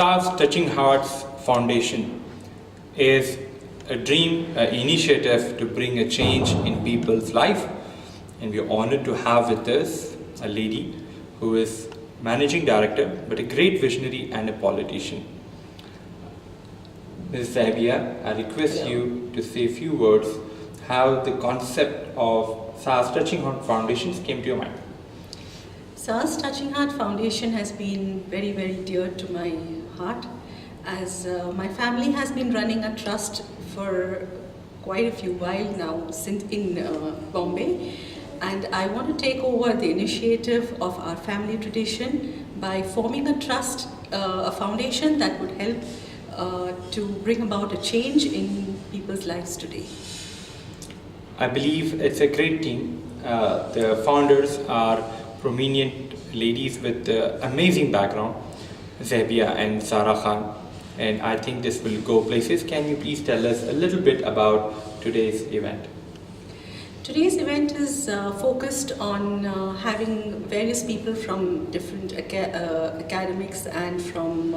SARS Touching Hearts Foundation is a dream initiative to bring a change in people's life, and we are honored to have with us a lady who is managing director but a great visionary and a politician. Ms. Zahabia, I request you to say a few words how the concept of SARS Touching Heart Foundations came to your mind. SARS Touching Heart Foundation has been very, very dear to my heart, as my family has been running a trust for quite a few while now since in Bombay, and I want to take over the initiative of our family tradition by forming a trust, a foundation that would help to bring about a change in people's lives today. I believe it's a great team. The founders are prominent ladies with amazing background, Zahabia and Sara Khan, and I think this will go places. Can you please tell us a little bit about today's event? Today's event is focused on having various people from different academics and from,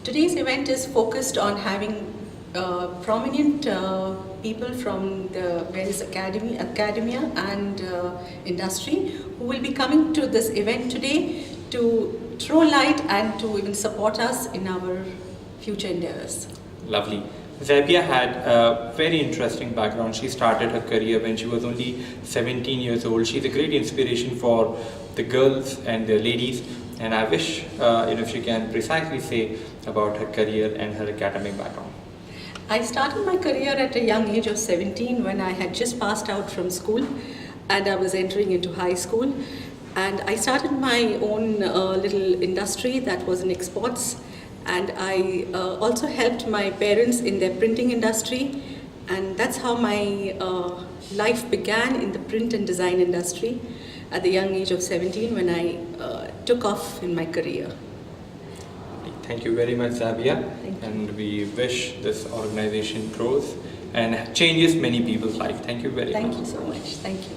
Today's event is focused on having prominent people from the various academia and industry who will be coming to this event today to throw light and to even support us in our future endeavors. Lovely. Zahabia had a very interesting background. She started her career when she was only 17 years old. She's a great inspiration for the girls and the ladies, and I wish if she can precisely say about her career and her academic background. I started my career at a young age of 17 when I had just passed out from school and I was entering into high school, and I started my own little industry that was in exports, and I also helped my parents in their printing industry, and that's how my life began in the print and design industry at the young age of 17 when I took off in my career. Thank you very much, Zahabia, and we wish this organization grows and changes many people's life. Thank you very much. Thank you so much. Thank you.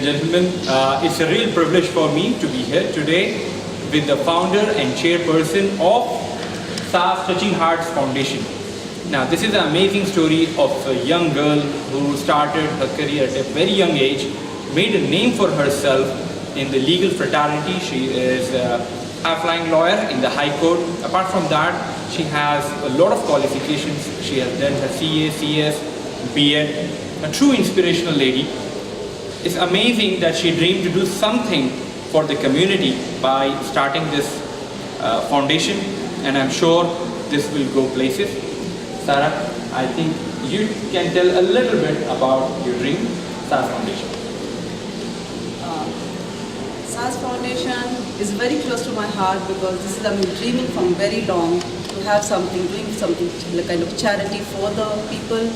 and gentlemen, it's a real privilege for me to be here today with the founder and chairperson of SAS Touching Hearts Foundation. Now, this is an amazing story of a young girl who started her career at a very young age, made a name for herself in the legal fraternity. She is a high-flying lawyer in the High Court. Apart from that, she has a lot of qualifications. She has done her CA, CS, B.Ed, a true inspirational lady. It's amazing that she dreamed to do something for the community by starting this foundation, and I'm sure this will go places. Sarah, I think you can tell a little bit about your dream, SAS Foundation. SAS Foundation is very close to my heart because this is, I've been dreaming from very long to have something, doing something, like kind of charity for the people,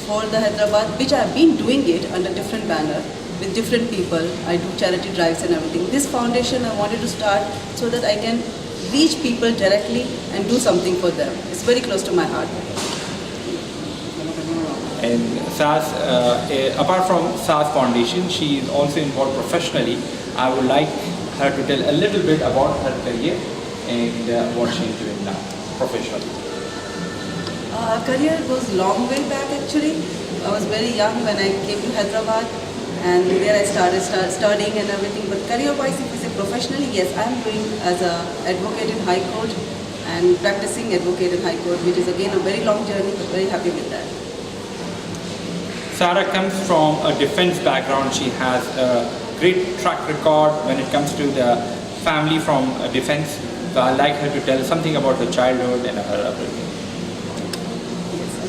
for the Hyderabad, which I've been doing it under different banner with different people. I do charity drives and everything. This foundation I wanted to start so that I can reach people directly and do something for them. It's very close to my heart. And SAS, apart from SAS Foundation, she is also involved professionally. I would like her to tell a little bit about her career and what she is doing now professionally. Career goes long way back actually. I was very young when I came to Hyderabad, and there I started studying and everything. But career-wise, if we say professionally, yes, I'm doing as a advocate in High Court and practicing advocate in High Court, which is again a very long journey, but very happy with that. Sarah comes from a defense background. She has a great track record when it comes to the family from defense. So I'd like her to tell something about her childhood and her upbringing.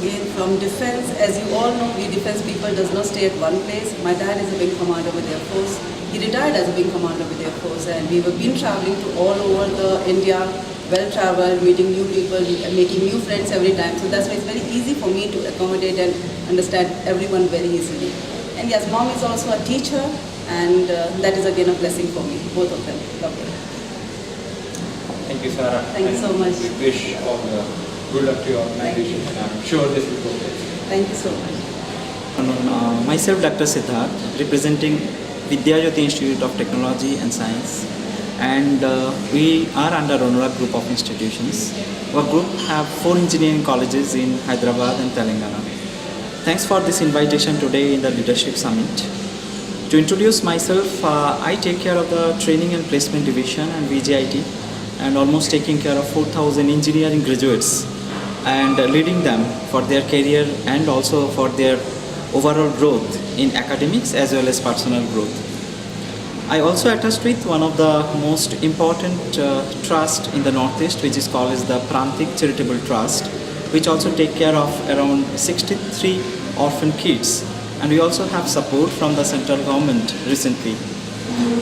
Again, from defense, as you all know, we defense people does not stay at one place. My dad is a wing commander with Air Force. He retired as a wing commander with Air Force, and we have been traveling to all over the India, well-traveled, meeting new people, making new friends every time. So that's why it's very easy for me to accommodate and understand everyone very easily. And yes, mom is also a teacher, and that is again a blessing for me, both of them. Lovely. Thank you, Sarah. Thank you so much. We wish all the good luck to your organization, and I'm sure this will go well. Thank you so much. Myself, Dr. Siddharth, representing Vidyajyoti Institute of Technology and Science, and we are under Ronora Group of Institutions. Our group have 4 engineering colleges in Hyderabad and Telangana. Thanks for this invitation today in the Leadership Summit. To introduce myself, I take care of the Training and Placement Division and VJIT, and almost taking care of 4,000 engineering graduates and leading them for their career and also for their overall growth in academics as well as personal growth. I also attached with one of the most important trust in the Northeast, which is called as the Prantik Charitable Trust, which also take care of around 63 orphan kids, and we also have support from the central government recently.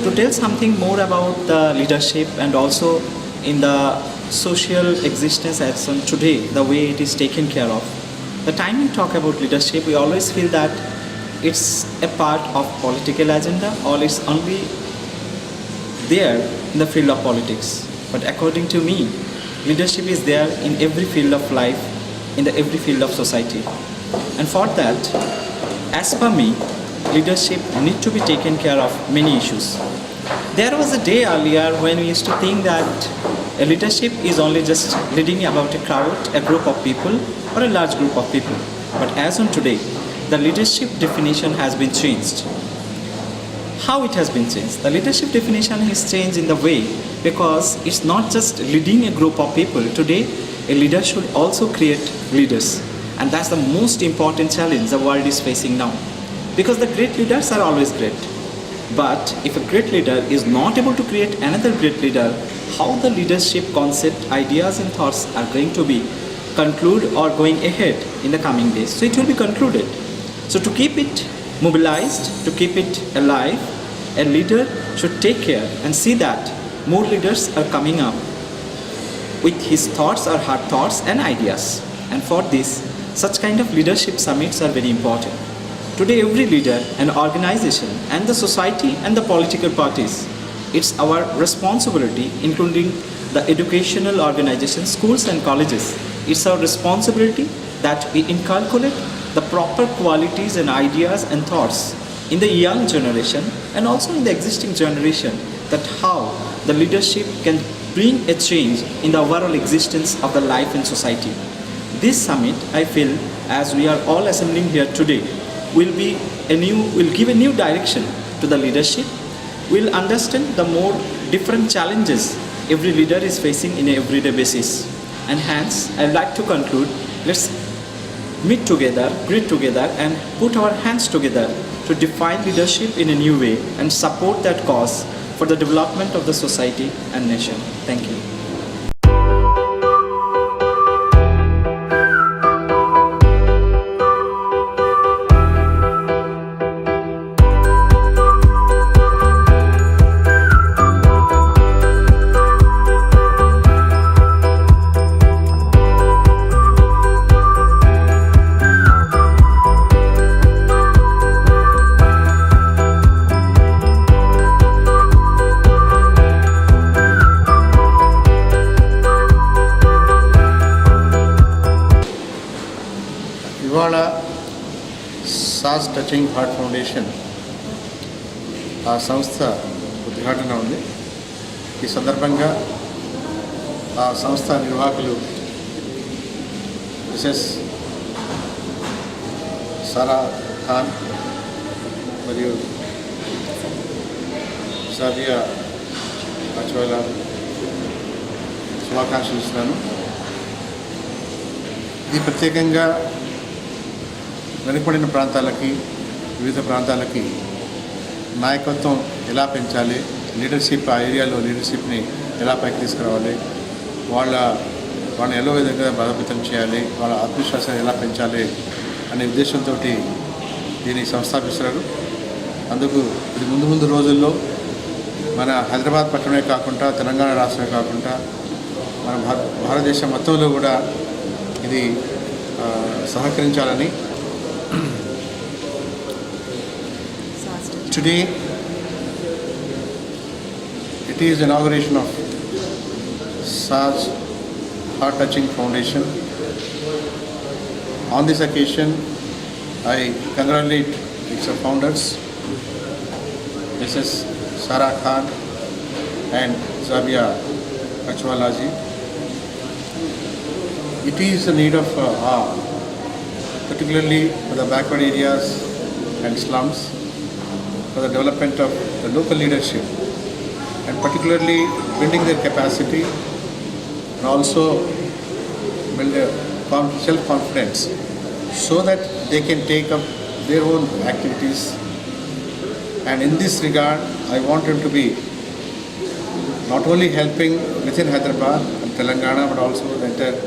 To tell something more about the leadership and also in the social existence as on today, the way it is taken care of. The time we talk about leadership, we always feel that it's a part of political agenda or it's only there in the field of politics. But according to me, leadership is there in every field of life, in every field of society. And for that, as per me, leadership need to be taken care of many issues. There was a day earlier when we used to think that a leadership is only just leading about a crowd, a group of people, or a large group of people. But as on today, the leadership definition has been changed. How it has been changed? The leadership definition has changed in the way because it's not just leading a group of people. Today, a leader should also create leaders. And that's the most important challenge the world is facing now. Because the great leaders are always great. But if a great leader is not able to create another great leader, how the leadership concept, ideas and thoughts are going to be concluded or going ahead in the coming days. So it will be concluded. So to keep it mobilized, to keep it alive, a leader should take care and see that more leaders are coming up with his thoughts or her thoughts and ideas. And for this, such kind of leadership summits are very important. Today, every leader, an organization, and the society and the political parties, it's our responsibility, including the educational organizations, schools and colleges. It's our responsibility that we inculcate the proper qualities and ideas and thoughts in the young generation and also in the existing generation, that how the leadership can bring a change in the overall existence of the life in society. This summit, I feel, as we are all assembling here today, will give a new direction to the leadership. We'll understand the more different challenges every leader is facing in an everyday basis. And hence, I would like to conclude, let's meet together, greet together, and put our hands together to define leadership in a new way and support that cause for the development of the society and nation. Thank you. ఇవాళ sauce touching heart foundation ఆ సంస్థ ఉద్ఘాటన ఉంది. ఈ సందర్భంగా ఆ సంస్థ నిర్వాహకులు Mrs సారా ఖాన్ మరియు సాబియా అచ్వాలా శుభాకాంక్షలు ఇస్తున్నాను. ఇది ప్రత్యేకంగా వెనుకబడిన ప్రాంతాలకి, వివిధ ప్రాంతాలకి నాయకత్వం ఎలా పెంచాలి, లీడర్షిప్ ఆ ఏరియాలో లీడర్షిప్ని ఎలా పైకి తీసుకురావాలి, వాళ్ళని ఎలా విధంగా బలోపేతం చేయాలి, వాళ్ళ ఆత్మవిశ్వాసాన్ని ఎలా పెంచాలి అనే ఉద్దేశంతో దీన్ని సంస్థాపిస్తున్నారు. అందుకు ఇది ముందు రోజుల్లో మన హైదరాబాద్ పట్టణమే కాకుండా, తెలంగాణ రాష్ట్రమే కాకుండా మన భారతదేశం మొత్తంలో కూడా ఇది సహకరించాలని. Today, it is inauguration of Saj Heart Touching Foundation. On this occasion, I congratulate its founders, Mrs. Sara Khan and Zabia Achwala ji. It is a need of particularly for the backward areas and slums, for the development of the local leadership, and particularly building their capacity and also build a self-confidence so that they can take up their own activities. And in this regard, I want them to be not only helping within Hyderabad and Telangana, but also the entire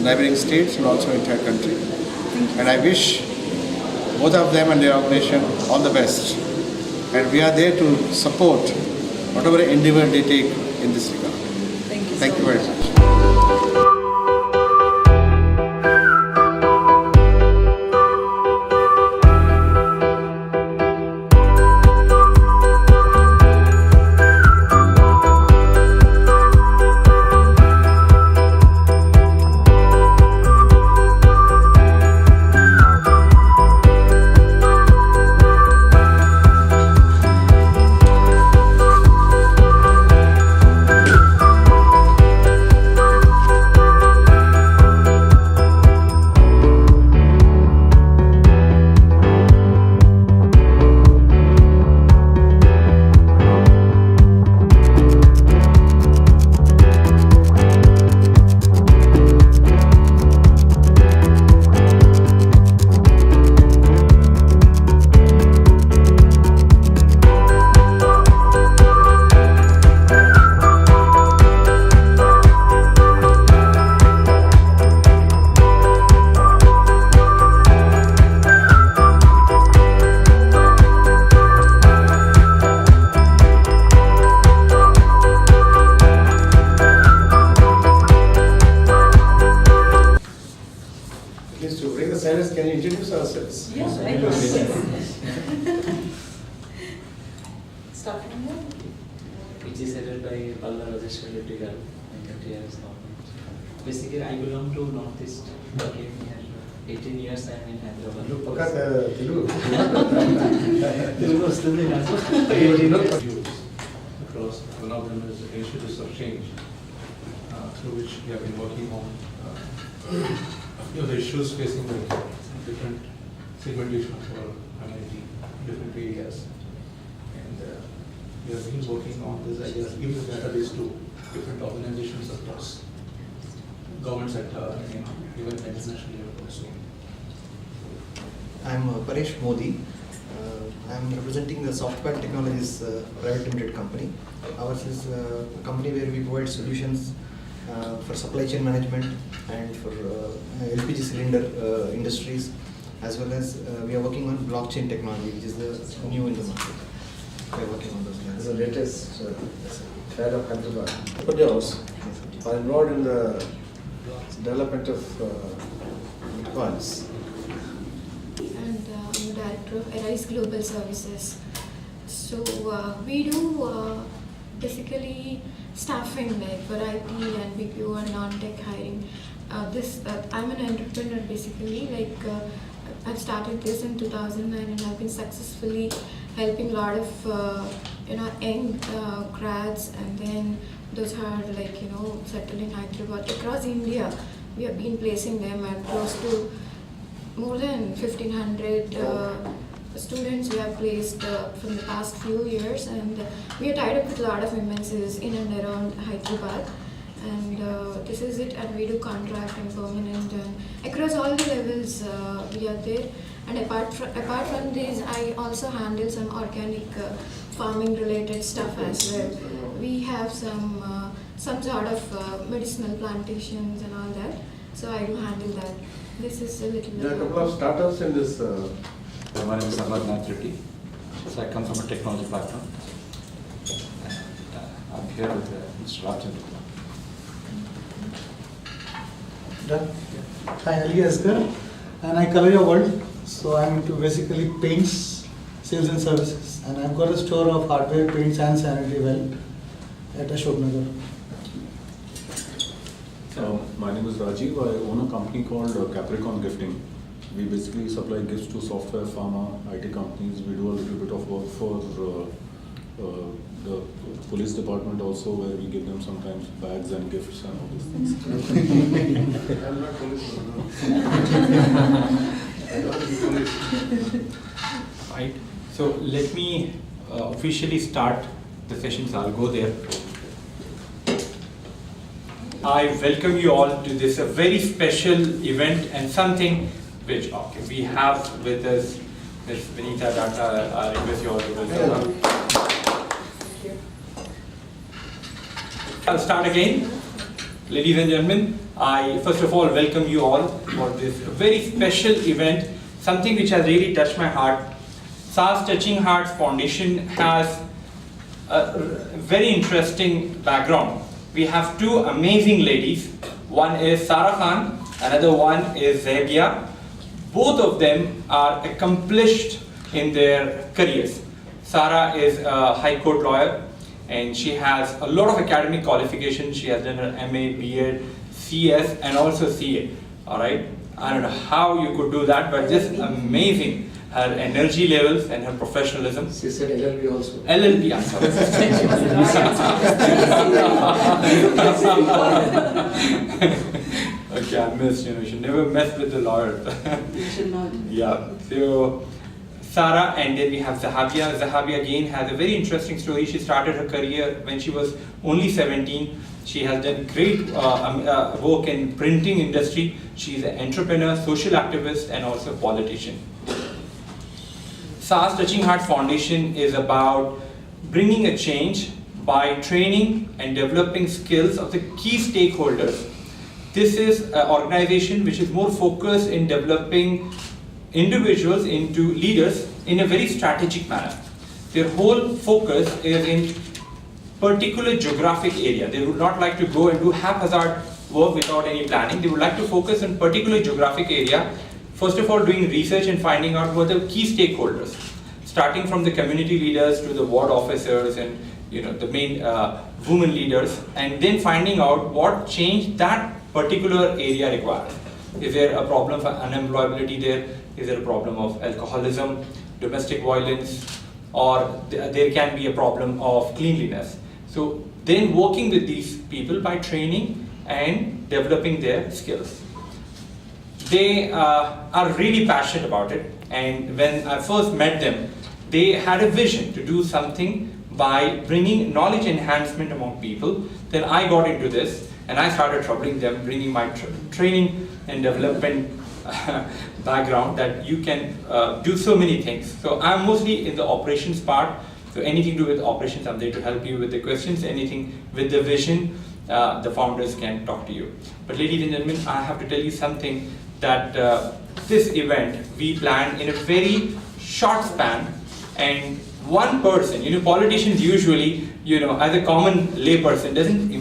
neighboring states and also entire country. And I wish both of them and their organization all the best. And we are there to support whatever endeavor they take in this regard. Thank you very much. Can you introduce ourselves? Yes, I Start from here. It is headed by Palla Rajeshwar Reddy garu and TRS government. Basically, I belong to Northeast. I came here 18 years I'm in Hyderabad. Across one of them is Institutes of Change, through which we have been working on the issues facing the different segmentation of our community, different areas. And we have been working on this idea of giving the database to different organizations across government sector and even international level also. I am Paresh Modi. I am representing the Software Technologies Private Limited company. Ours is a company where we provide solutions for supply chain management and for LPG cylinder industries, as well as we are working on blockchain technology, which is the new in the market. We are working on those lines. The latest head of Hyderabad. Padyals are involved in the development of bitcoins. And I'm director of Arise Global Services. So we do basically staffing like for IT and BPO and non-tech hiring. I'm an entrepreneur basically. I've started this in 2009 and I've been successfully helping a lot of young grads, and then those who are settled in Hyderabad across India. We have been placing them at close to more than 1,500 students we have placed from the past few years, and we are tied up with a lot of MNCs in and around Hyderabad. And this is it, and we do contract and permanent and across all the levels we are there. And apart from this, I also handle some organic farming related stuff as well. We have some sort of medicinal plantations and all that, so I do handle that. This is a little There are a couple of startups in this. My name is Amarnath Reddy. So I come from a technology background. And, I'm here with Mr. Rajendra. Done. Hi, Ali Asghar, and I color your world. So I'm into basically paints, sales and services, and I've got a store of hardware, paints and sanitary ware at Ashok Nagar. My name is Rajiv. I own a company called Capricorn Gifting. We basically supply gifts to software, pharma, IT companies. We do a little bit of work for the police department also, where we give them sometimes bags and gifts and all these things. I'm not police. I don't think police. Right. So let me officially start the sessions. I'll go there. I welcome you all to this very special event and something which we have with us Ms. Vinita Datta. I request you all to welcome her. I'll start again. Ladies and gentlemen, I first of all welcome you all for this very special event, something which has really touched my heart. SAS Touching Hearts Foundation has a very interesting background. We have two amazing ladies. One is Sara Khan, another one is Zebia. Both of them are accomplished in their careers. Sara is a High Court lawyer, and she has a lot of academic qualifications. She has done her MA, BEd, CS, and also CA. All right. I don't know how you could do that, but just amazing. Her energy levels and her professionalism. She said LLB also. LLB, I'm sorry. Okay, I missed, you should never mess with the lawyer. You should not. Yeah, so Sara, and then we have Zahabia. Zahabia again has a very interesting story. She started her career when she was only 17. She has done great work in printing industry. She is an entrepreneur, social activist, and also a politician. SAS Touching Hearts Foundation is about bringing a change by training and developing skills of the key stakeholders. This is an organization which is more focused in developing individuals into leaders in a very strategic manner. Their whole focus is in particular geographic area. They would not like to go and do haphazard work without any planning. They would like to focus on particular geographic area. First of all, doing research and finding out who are the key stakeholders, starting from the community leaders to the ward officers and the main women leaders, and then finding out what change that particular area requires. Is there a problem for unemployability there? Is there a problem of alcoholism, domestic violence, or there can be a problem of cleanliness? So then working with these people by training and developing their skills. They are really passionate about it, and when I first met them, they had a vision to do something by bringing knowledge enhancement among people. Then I got into this and I started troubling them, bringing my training and development background that you can do so many things. So I'm mostly in the operations part, so anything to do with operations, I'm there to help you with the questions. Anything with the vision, the founders can talk to you. But ladies and gentlemen, I have to tell you something, that this event we planned in a very short span, and one person, politicians usually, as a common lay person doesn't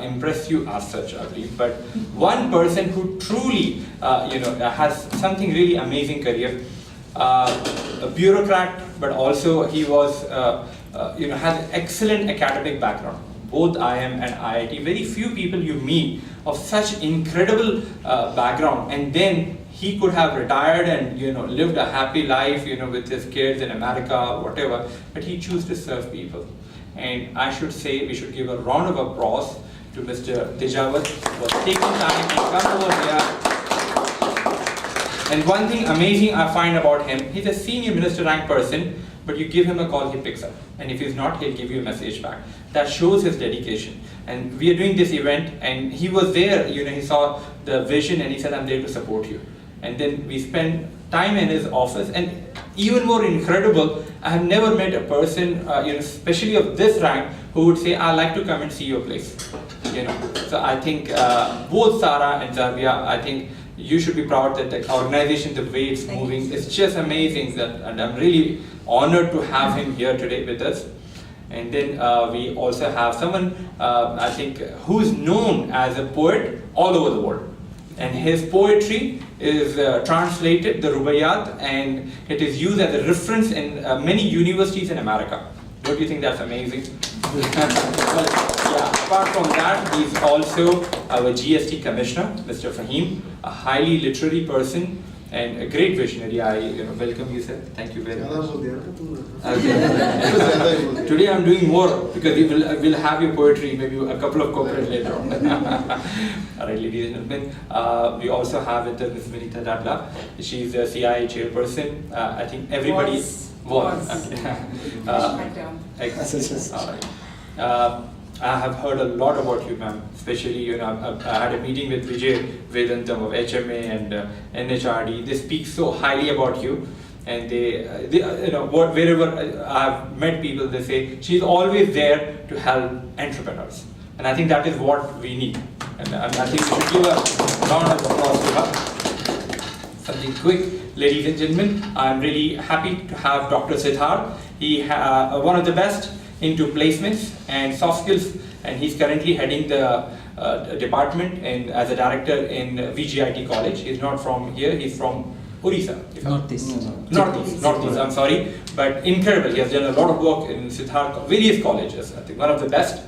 impress you as such, I believe, but one person who truly, has something really amazing career, a bureaucrat, but also he was, has excellent academic background, both IIM and IIT. Very few people you meet of such incredible background, and then he could have retired and lived a happy life with his kids in America, whatever, but he chose to serve people. And I should say we should give a round of applause to Mr. Tejawat for taking time to come over here. And one thing amazing I find about him, he's a senior minister rank person, but you give him a call, he picks up. And if he's not, he'll give you a message back. That shows his dedication. And we are doing this event, and he was there, he saw the vision and he said, I'm there to support you. And then we spent time in his office, and even more incredible, I have never met a person, especially of this rank, who would say, I'd like to come and see your place. So I think both Sarah and Zarbia, I think you should be proud that the organization, the way it's moving, is just amazing. And I'm really honored to have him here today with us. And then we also have someone, I think, who's known as a poet all over the world. And his poetry is translated, the Rubaiyat, and it is used as a reference in many universities in America. Don't you think that's amazing? Well, yeah, apart from that, he's also our GST commissioner, Mr. Fahim, a highly literary person and a great visionary. I welcome you, sir. Thank you very much. Okay. Today I'm doing more because we'll have your poetry, maybe a couple of couplets later on. All right, ladies and gentlemen. We also have with Ms. Vinita Dadla. She's the CIA chairperson. I think everybody was. All right. I have heard a lot about you, ma'am. Especially, I had a meeting with Vijay Vedantam of HMA and NHRD. They speak so highly about you, and they wherever I've met people, they say she's always there to help entrepreneurs, and I think that is what we need. And I think we should give a round of applause to her. Something quick, ladies and gentlemen. I'm really happy to have Dr. Siddharth. He one of the best into placements and soft skills, and he's currently heading the department and as a director in VGIT College. He's not from here, he's from Orissa. Northeast, I'm sorry, but incredible. He has done a lot of work in Siddharth, various colleges, I think one of the best.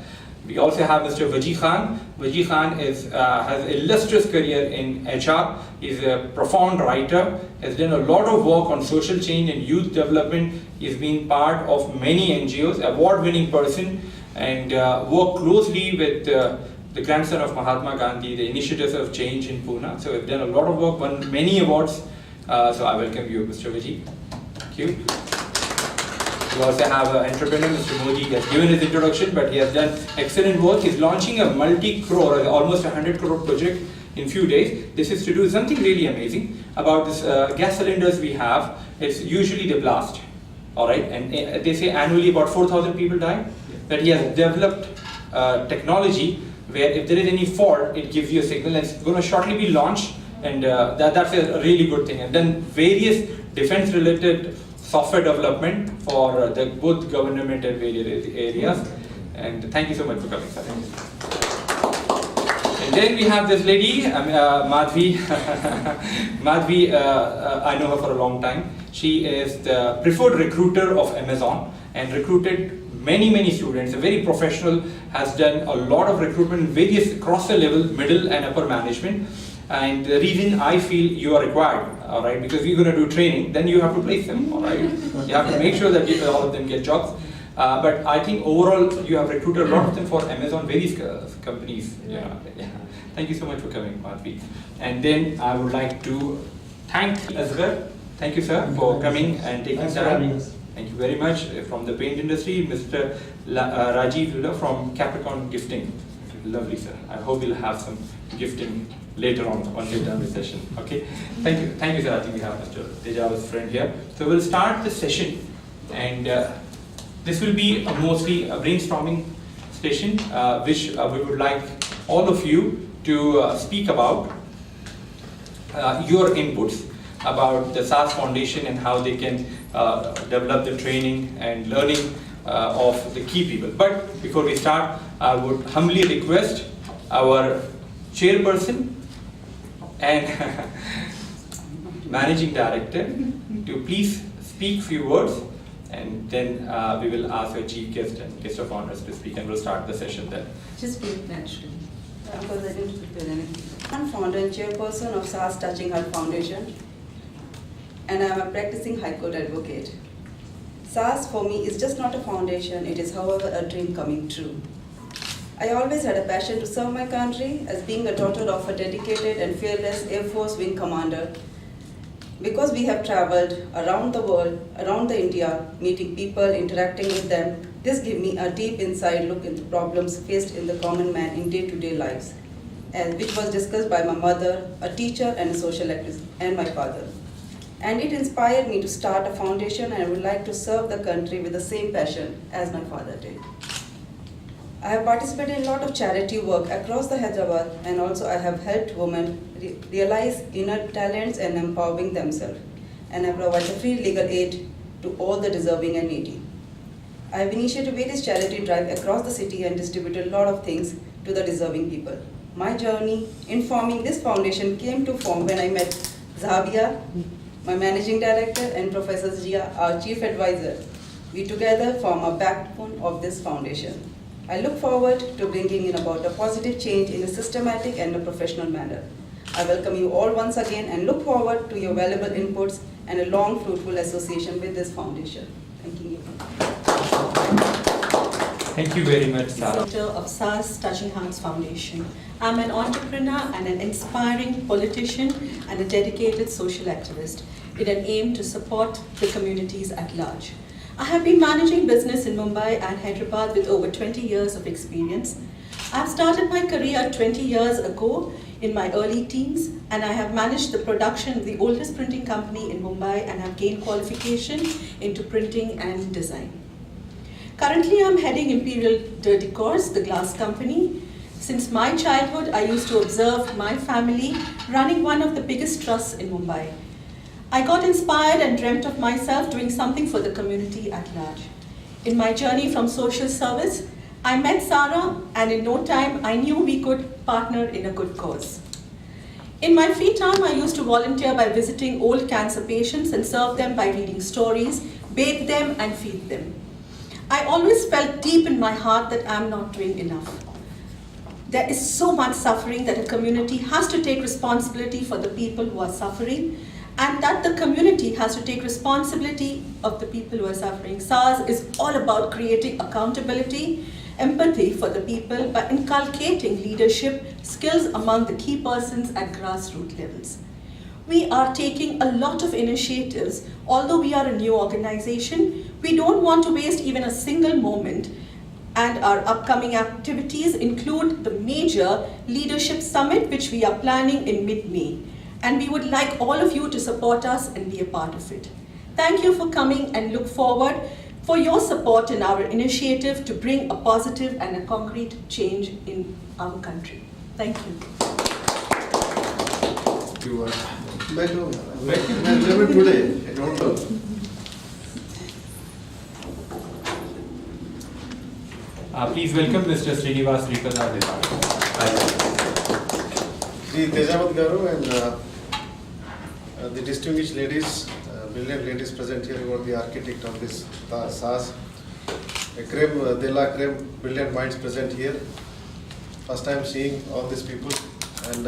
We also have Mr. Waji Khan. Waji Khan has an illustrious career in HR. He's a profound writer, has done a lot of work on social change and youth development. He's been part of many NGOs, award-winning person, and worked closely with the grandson of Mahatma Gandhi, the initiatives of change in Pune. So we've done a lot of work, won many awards. So I welcome you, Mr. Waji. Thank you. We also have an entrepreneur, Mr. Modi. He has given his introduction, but he has done excellent work. He's launching a multi-crore, almost 100 crore project in few days. This is to do something really amazing about this gas cylinders we have. It's usually they blast, all right, and they say annually about 4,000 people die. But he has developed technology where if there is any fault, it gives you a signal, and it's going to shortly be launched, and that's a really good thing. And then various defense-related software development for both government and various areas. And thank you so much for coming, sir. And then we have this lady, Madhvi. Madhvi, I know her for a long time. She is the preferred recruiter of Amazon and recruited many students. A very professional, has done a lot of recruitment, various across the level, middle and upper management. And the reason I feel you are required, all right, because you're going to do training, then you have to place them, all right. You have to make sure that all of them get jobs. But I think overall you have recruited a lot of them for Amazon, various companies. Yeah. Thank you so much for coming, Madhvi. And then I would like to thank Asghar. Thank you, sir, for coming and taking time. Thank you very much. From the paint industry, Mr. Rajiv Lula from Capricorn Gifting. Lovely, sir. I hope we'll have some gifting later on once we're done with the session. Okay. Thank you, sir. I think we have Mr. Teja's friend here. So we'll start the session, and this will be mostly a brainstorming session, which we would like all of you to speak about your inputs about the SAS Foundation and how they can develop the training and learning of the key people. But before we start, I would humbly request our chairperson and managing director to please speak few words, and then we will ask our chief guest and guest of honors to speak, and we'll start the session then. Just speak naturally. Because I didn't prepare anything. I'm founder and chairperson of SAS Touching Heart Foundation, and I'm a practicing High Court advocate. SAS for me is just not a foundation, it is however a dream coming true. I always had a passion to serve my country as being a daughter of a dedicated and fearless Air Force Wing Commander. Because we have traveled around the world, around the India, meeting people, interacting with them, this gives me a deep inside look into problems faced in the common man in day-to-day lives, and which was discussed by my mother, a teacher and a social activist, and my father. And it inspired me to start a foundation, and I would like to serve the country with the same passion as my father did. I have participated in a lot of charity work across the Hyderabad, and also I have helped women realize inner talents and empowering themselves, and I provide free legal aid to all the deserving and needy. I have initiated various charity drives across the city and distributed a lot of things to the deserving people. My journey in forming this foundation came to form when I met Zahabia, my managing director, and Professor Zia, our chief advisor. We together form a backbone of this foundation. I look forward to bringing in about a positive change in a systematic and a professional manner. I welcome you all once again and look forward to your valuable inputs and a long, fruitful association with this foundation. Thank you. Thank you very much, Sarah. Of SAS Touching Hearts Foundation. I'm an entrepreneur and an inspiring politician and a dedicated social activist in an aim to support the communities at large. I have been managing business in Mumbai and Hyderabad with over 20 years of experience. I've started my career 20 years ago in my early teens, and I have managed the production of the oldest printing company in Mumbai and have gained qualification into printing and design. Currently, I'm heading Imperial de Decors, the glass company. Since my childhood, I used to observe my family running one of the biggest trusts in Mumbai. I got inspired and dreamt of myself doing something for the community at large. In my journey from social service, I met Sarah, and in no time, I knew we could partner in a good cause. In my free time, I used to volunteer by visiting old cancer patients and serve them by reading stories, bathe them, and feed them. I always felt deep in my heart that I'm not doing enough. There is so much suffering that a community has to take responsibility for the people who are suffering, and that the community has to take responsibility of the people who are suffering. SAS is all about creating accountability, empathy for the people by inculcating leadership skills among the key persons at grassroots levels. We are taking a lot of initiatives. Although we are a new organization, we don't want to waste even a single moment, and our upcoming activities include the major leadership summit which we are planning in mid-May. And we would like all of you to support us and be a part of it. Thank you for coming, and look forward for your support in our initiative to bring a positive and a concrete change in our country. Thank you. You are never today. I don't know. Please welcome Mr. Srinivas Ripada. Sri Tejavat Garu and the distinguished ladies, brilliant ladies present here, who are the architect of this SAS. A creme, de la creme, brilliant minds present here. First time seeing all these people, and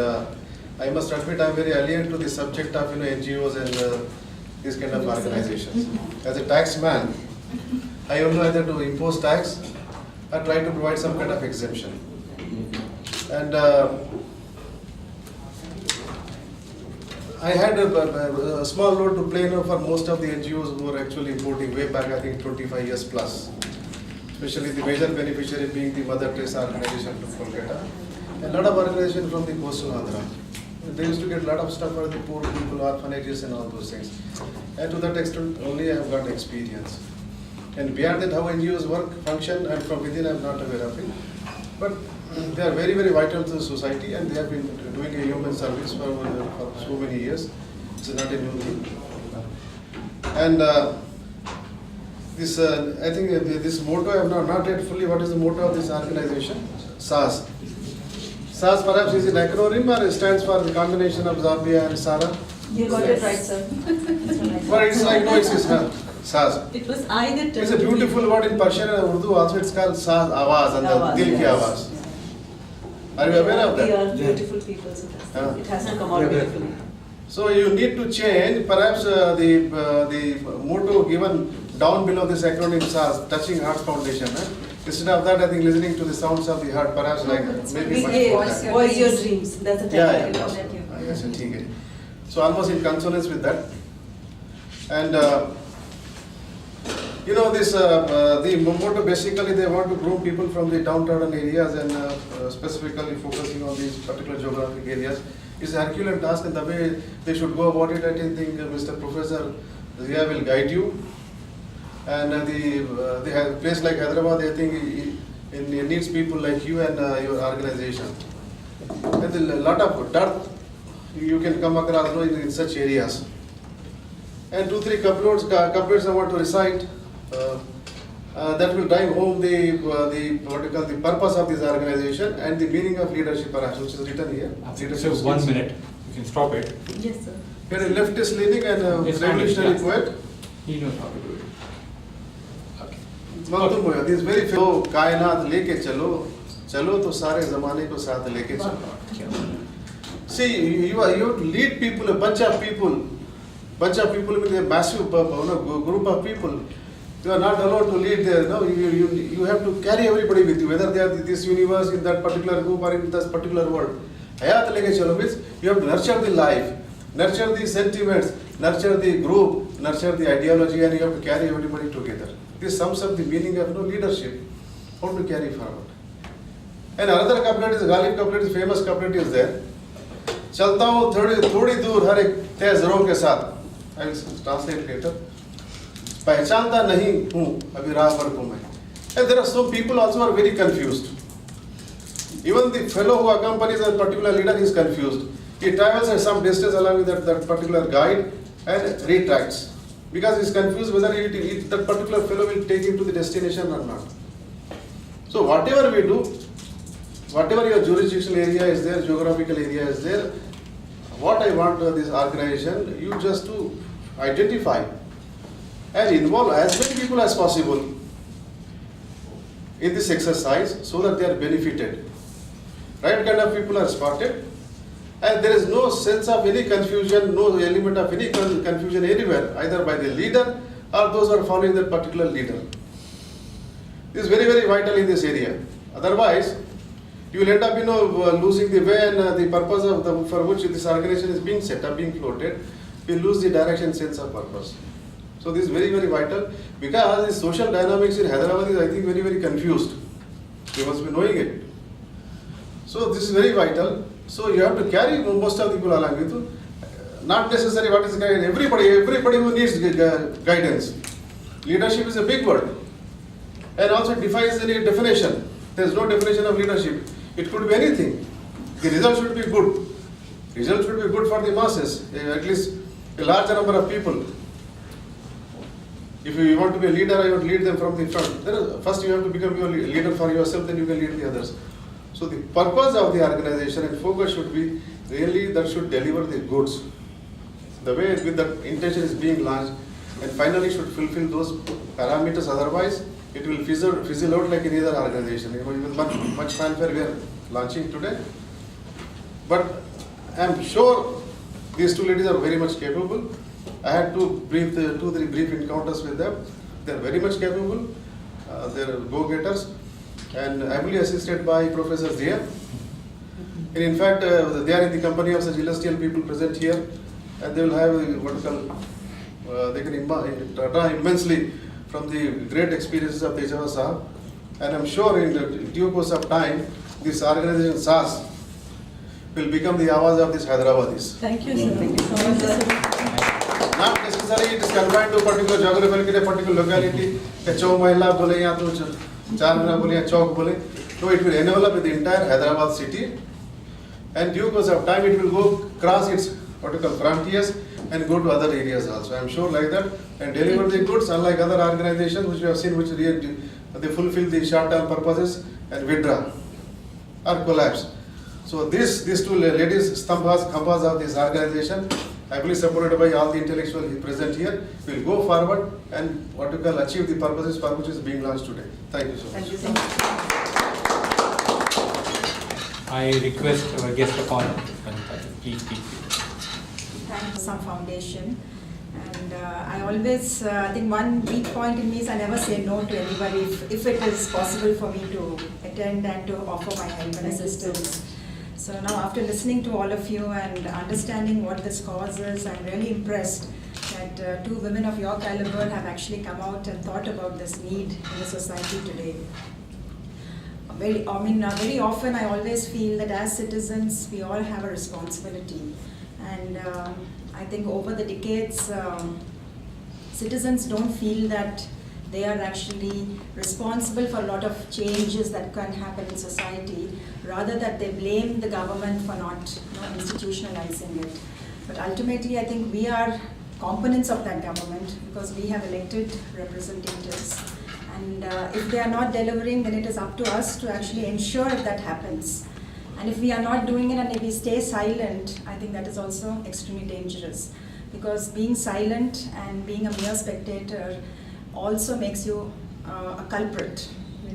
I must admit I'm very alien to the subject of NGOs and these kind of organizations. As a tax man, I don't know either to impose tax or try to provide some kind of exemption. And I had a small role to play for most of the NGOs who were actually importing way back, I think 25 years plus. Especially the major beneficiary being the Mother Teresa organization from Kolkata. A lot of organizations from the coastal Andhra. They used to get a lot of stuff for the poor people, orphanages and all those things. And to that extent only I have got experience. And beyond that, how NGOs work, function, and from within I am not aware of it. But they are very, very vital to the society, and they have been doing a human service for so many years. It's not a new thing. And this, I think this motto, I have not yet fully, what is the motto of this organization? SAS. SAS perhaps is an acronym or it stands for the combination of Zambia and Sara? You got it right, sir. But it's like, no, it's SAS. It was either. It's a beautiful word in Persian and Urdu also, it's called Saaz, Awaz, and the Dil ki Awaz. Are you aware of that? We are beautiful people, so it has to come out beautifully. So you need to change perhaps the motto given down below this acronym SAS, Touching Heart Foundation. Instead of that, I think listening to the sounds of the heart, perhaps like maybe Voice your dreams. That's the technical yeah. Yes, okay. So almost in consonance with that. And this the motto basically they want to groom people from the downtrodden areas and specifically focusing on these particular geographic areas. It's a Herculean task, and the way they should go about it, I think Mr. Professor Zia will guide you. And they have a place like Hyderabad, I think it needs people like you and your organization. And a lot of dirt you can come across in such areas. And 2-3 couplets I want to recite that will drive home the purpose of this organization and the meaning of leadership, perhaps, which is written here. So 1 minute, you can stop it. Yes, sir. Here a leftist leaning and a revolutionary poet. He knows how to do it. This very famous कायनात लेके चलो तो सारे ज़माने को साथ लेके चलो. See, you have to lead people, a bunch of people with a massive group of people. You are not allowed to lead there. No, you have to carry everybody with you, whether they are in this universe, in that particular group, or in this particular world. Hayat leke chalo means you have to nurture the life, nurture the sentiments, nurture the group, nurture the ideology, and you have to carry everybody together. This sums up the meaning of leadership, how to carry forward. And another couplet is Ghalib couplet, is famous couplet is there. चलता हूँ थोड़ी दूर हर एक तेज रो के साथ. I will translate later. पहचानता नहीं हूँ अभी राह पर को मैं. And there are some people also are very confused. Even the fellow who accompanies a particular leader is confused. He travels at some distance along with that particular guide and retracts. Because he is confused whether that particular fellow will take him to the destination or not. So whatever we do, whatever your jurisdictional area is there, geographical area is there, what I want this organization, you just to identify and involve as many people as possible in this exercise so that they are benefited. Right kind of people are spotted, and there is no sense of any confusion, no element of any confusion anywhere, either by the leader or those who are following that particular leader. This is very, very vital in this area. Otherwise, you will end up, losing the way and the purpose for which this organization is being set up, being floated. We lose the direction, sense of purpose. So this is very, very vital because the social dynamics in Hyderabad is, I think, very, very confused. You must be knowing it. So this is very vital. So you have to carry most of the people along with you. Not necessarily what is guidance. Everybody who needs guidance. Leadership is a big word, and also it defines any definition. There is no definition of leadership. It could be anything. The result should be good. Result should be good for the masses, at least a larger number of people. If you want to be a leader, you want to lead them from the front. First you have to become your leader for yourself, then you can lead the others. So the purpose of the organization and focus should be really that should deliver the goods. The way with the intention is being launched, and finally should fulfill those parameters, otherwise it will fizzle out like any other organization. With much fanfare we are launching today. But I'm sure these two ladies are very much capable. I had two, three brief encounters with them. They're very much capable. They're go-getters, and ably assisted by Professor Zia. And in fact, they are in the company of such illustrious people present here, and they will have what you call, they can draw immensely from the great experiences of Tejava Sahab. And I'm sure in the due course of time, this organization SAS will become the Awaz of this Hyderabadis. Thank you, sir. Thank you so much, sir. Not necessarily it is confined to a particular geographical, a particular locality. Chowk Mahila bole ya to Charmina bole ya Chowk bole. So it will envelop the entire Hyderabad city. And due course of time, it will go cross its particular frontiers and go to other areas also. I am sure like that, and deliver the goods, unlike other organizations which we have seen, which really, they fulfill the short-term purposes and withdraw or collapse. So these two ladies, khampas of this organization, I believe supported by all the intellectuals present here, will go forward and what you call achieve the purposes for which is being launched today. Thank you so much. Thank you so much. I request our guest of honor, please speak. Thank you, Sam Foundation. And I always think one weak point in me is I never say no to anybody if it is possible for me to attend and to offer my help and assistance. So now after listening to all of you and understanding what this cause is, I'm really impressed that two women of your caliber have actually come out and thought about this need in the society today. Very often I always feel that as citizens we all have a responsibility, and I think over the decades citizens don't feel that they are actually responsible for a lot of changes that can happen in society, rather that they blame the government for not institutionalizing it. But ultimately I think we are components of that government because we have elected representatives. And if they are not delivering, then it is up to us to actually ensure that happens. And if we are not doing it and if we stay silent, I think that is also extremely dangerous. Because being silent and being a mere spectator also makes you a culprit,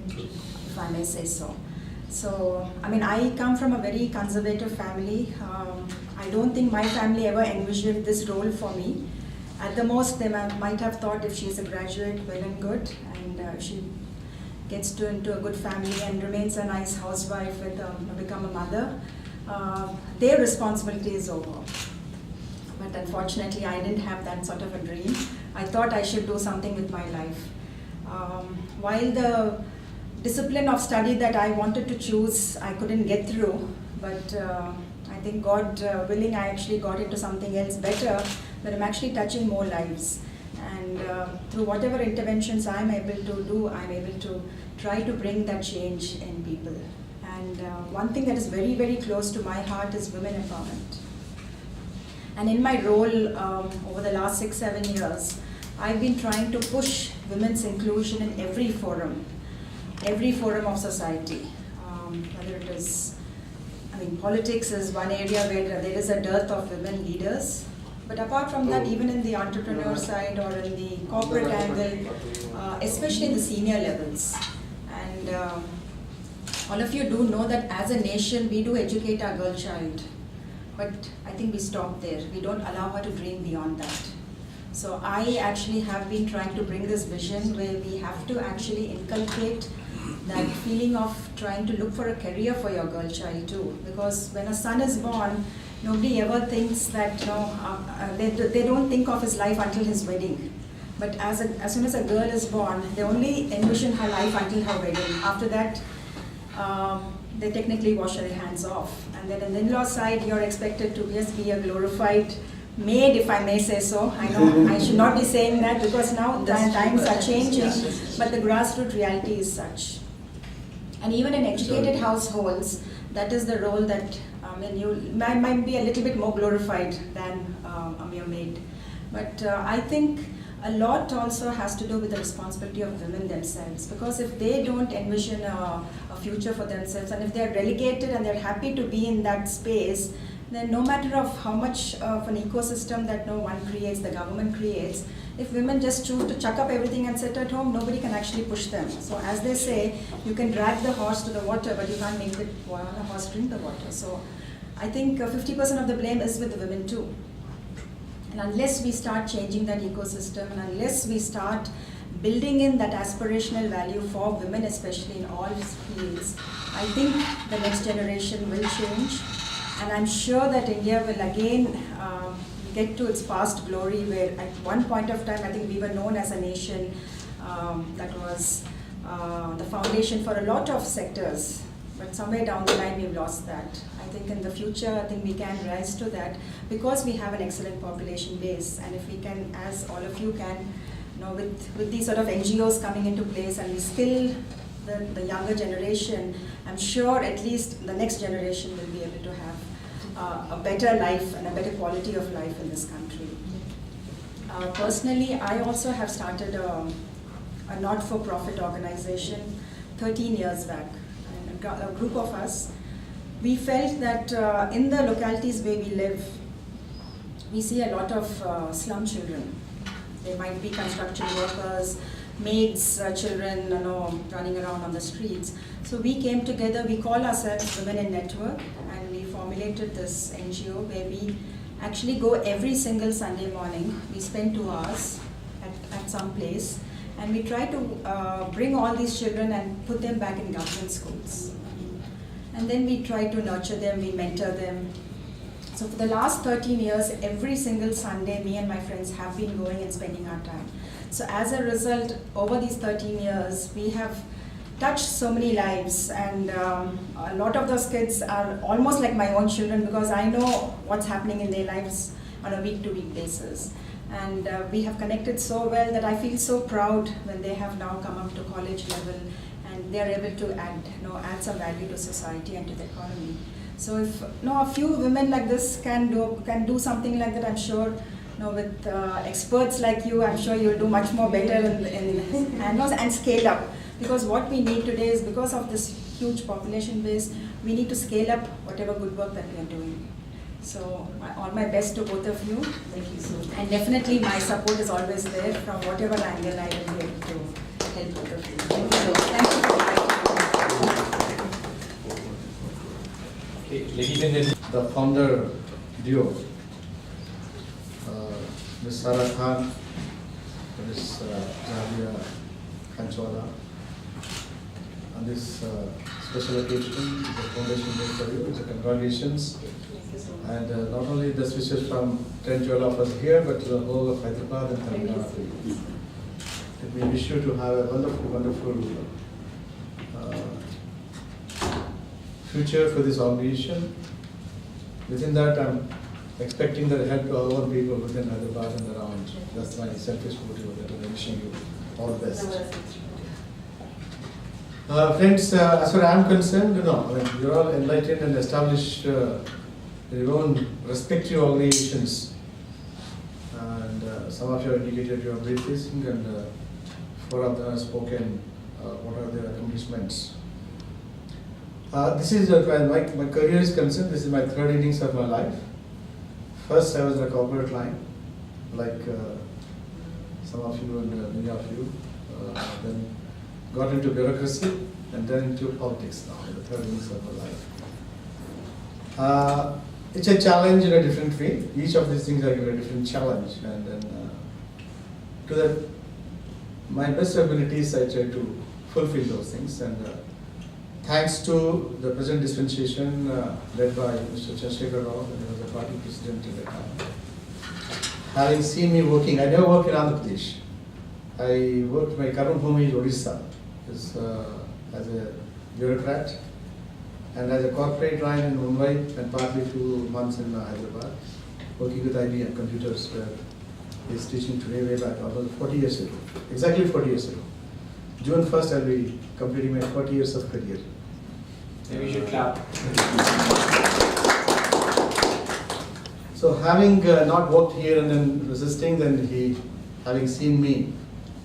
if I may say so. So, I mean, I come from a very conservative family. I don't think my family ever envisioned this role for me. At the most, they might have thought if she's a graduate, well and good, and she gets into a good family and remains a nice housewife with become a mother, their responsibility is over. But unfortunately, I didn't have that sort of a dream. I thought I should do something with my life. While the discipline of study that I wanted to choose, I couldn't get through, but I think God willing, I actually got into something else better, but I'm actually touching more lives. And through whatever interventions I'm able to do, I'm able to try to bring that change in people. And one thing that is very, very close to my heart is women empowerment. And in my role over the last 6-7 years, I've been trying to push women's inclusion in every forum of society. Whether it is, I mean, politics is one area where there is a dearth of women leaders. But apart from that, even in the entrepreneur side or in the corporate angle, especially in the senior levels. And all of you do know that as a nation, we do educate our girl child. But I think we stop there. We don't allow her to dream beyond that. So I actually have been trying to bring this vision where we have to actually inculcate that feeling of trying to look for a career for your girl child too. Because when a son is born, nobody ever thinks that, they don't think of his life until his wedding. But as soon as a girl is born, they only envision her life until her wedding. After that, they technically wash their hands off. And then on the in-law side, you're expected to just be a glorified maid, if I may say so. I know I should not be saying that because now times are changing, but the grassroots reality is such. And even in educated households, that is the role that you might be a little bit more glorified than a mere maid. But I think a lot also has to do with the responsibility of women themselves, because if they don't envision a future for themselves and if they're relegated and they're happy to be in that space, then no matter of how much of an ecosystem that one creates, the government creates, if women just choose to chuck up everything and sit at home, nobody can actually push them. So as they say, you can drag the horse to the water, but you can't make the horse drink the water. So I think 50% of the blame is with the women too. And unless we start changing that ecosystem, and unless we start building in that aspirational value for women, especially in all fields, I think the next generation will change. And I'm sure that India will again get to its past glory, where at one point of time, I think we were known as a nation that was the foundation for a lot of sectors. But somewhere down the line, we've lost that. I think in the future, I think we can rise to that because we have an excellent population base. And if we can, as all of you can, with these sort of NGOs coming into place, and we skill the younger generation, I'm sure at least the next generation will be able to have a better life and a better quality of life in this country. Personally, I also have started a not-for-profit organization 13 years back. And a group of us, we felt that in the localities where we live, we see a lot of slum children. They might be construction workers, maids, children, running around on the streets. So we came together, we call ourselves Women in Network, and we formulated this NGO where we actually go every single Sunday morning. We spend 2 hours at some place, and we try to bring all these children and put them back in government schools. And then we try to nurture them, we mentor them. So for the last 13 years, every single Sunday, me and my friends have been going and spending our time. So as a result, over these 13 years, we have touched so many lives, and a lot of those kids are almost like my own children, because I know what's happening in their lives on a week-to-week basis. And we have connected so well that I feel so proud when they have now come up to college level and they are able to add some value to society and to the economy. So if a few women like this can do something like that, I'm sure with experts like you, I'm sure you'll do much more better and scale up. Because what we need today is, because of this huge population base, we need to scale up whatever good work that we are doing. So all my best to both of you. Thank you so much. And definitely my support is always there from whatever angle I will be able to help both of you. Thank you so much. Thank you for Ladies and gentlemen, the founder duo, Ms. Sarah Khan, Ms. Zavia Kanchwala, on this special occasion, the foundation day for you. It's a congratulations. And not only the wishes from 10-12 of us here, but to the whole of Hyderabad and Tamil Nadu. We wish you to have a wonderful, wonderful future for this organization. Within that, I'm expecting the help of all people within Hyderabad and around. That's my selfish motive that I'm wishing you all the best. Friends, as far as I'm concerned, you're all enlightened and established your own respective organizations. And some of you have indicated your briefing, and 4 of them have spoken what are their accomplishments. This is my career is concerned. This is my 3rd innings of my life. First, I was in a corporate line, like some of you and many of you. Then got into bureaucracy, and then into politics now, the 3rd innings of my life. It's a challenge in a different way. Each of these things are given a different challenge, and then to that, my best abilities, I try to fulfill those things. And thanks to the present dispensation led by Mr. Chandrasekhar Rao, who was the party president at the time. Having seen me working, I never worked in Andhra Pradesh. I worked, my current home is Odisha, as a bureaucrat, and as a corporate line in Mumbai, and partly 2 months in Hyderabad, working with IBM Computers, where he's teaching today way back, about 40 years ago, exactly 40 years ago. June 1st, I'll be completing my 40 years of career. Maybe we should clap. So having not worked here and then resisting, then he, having seen me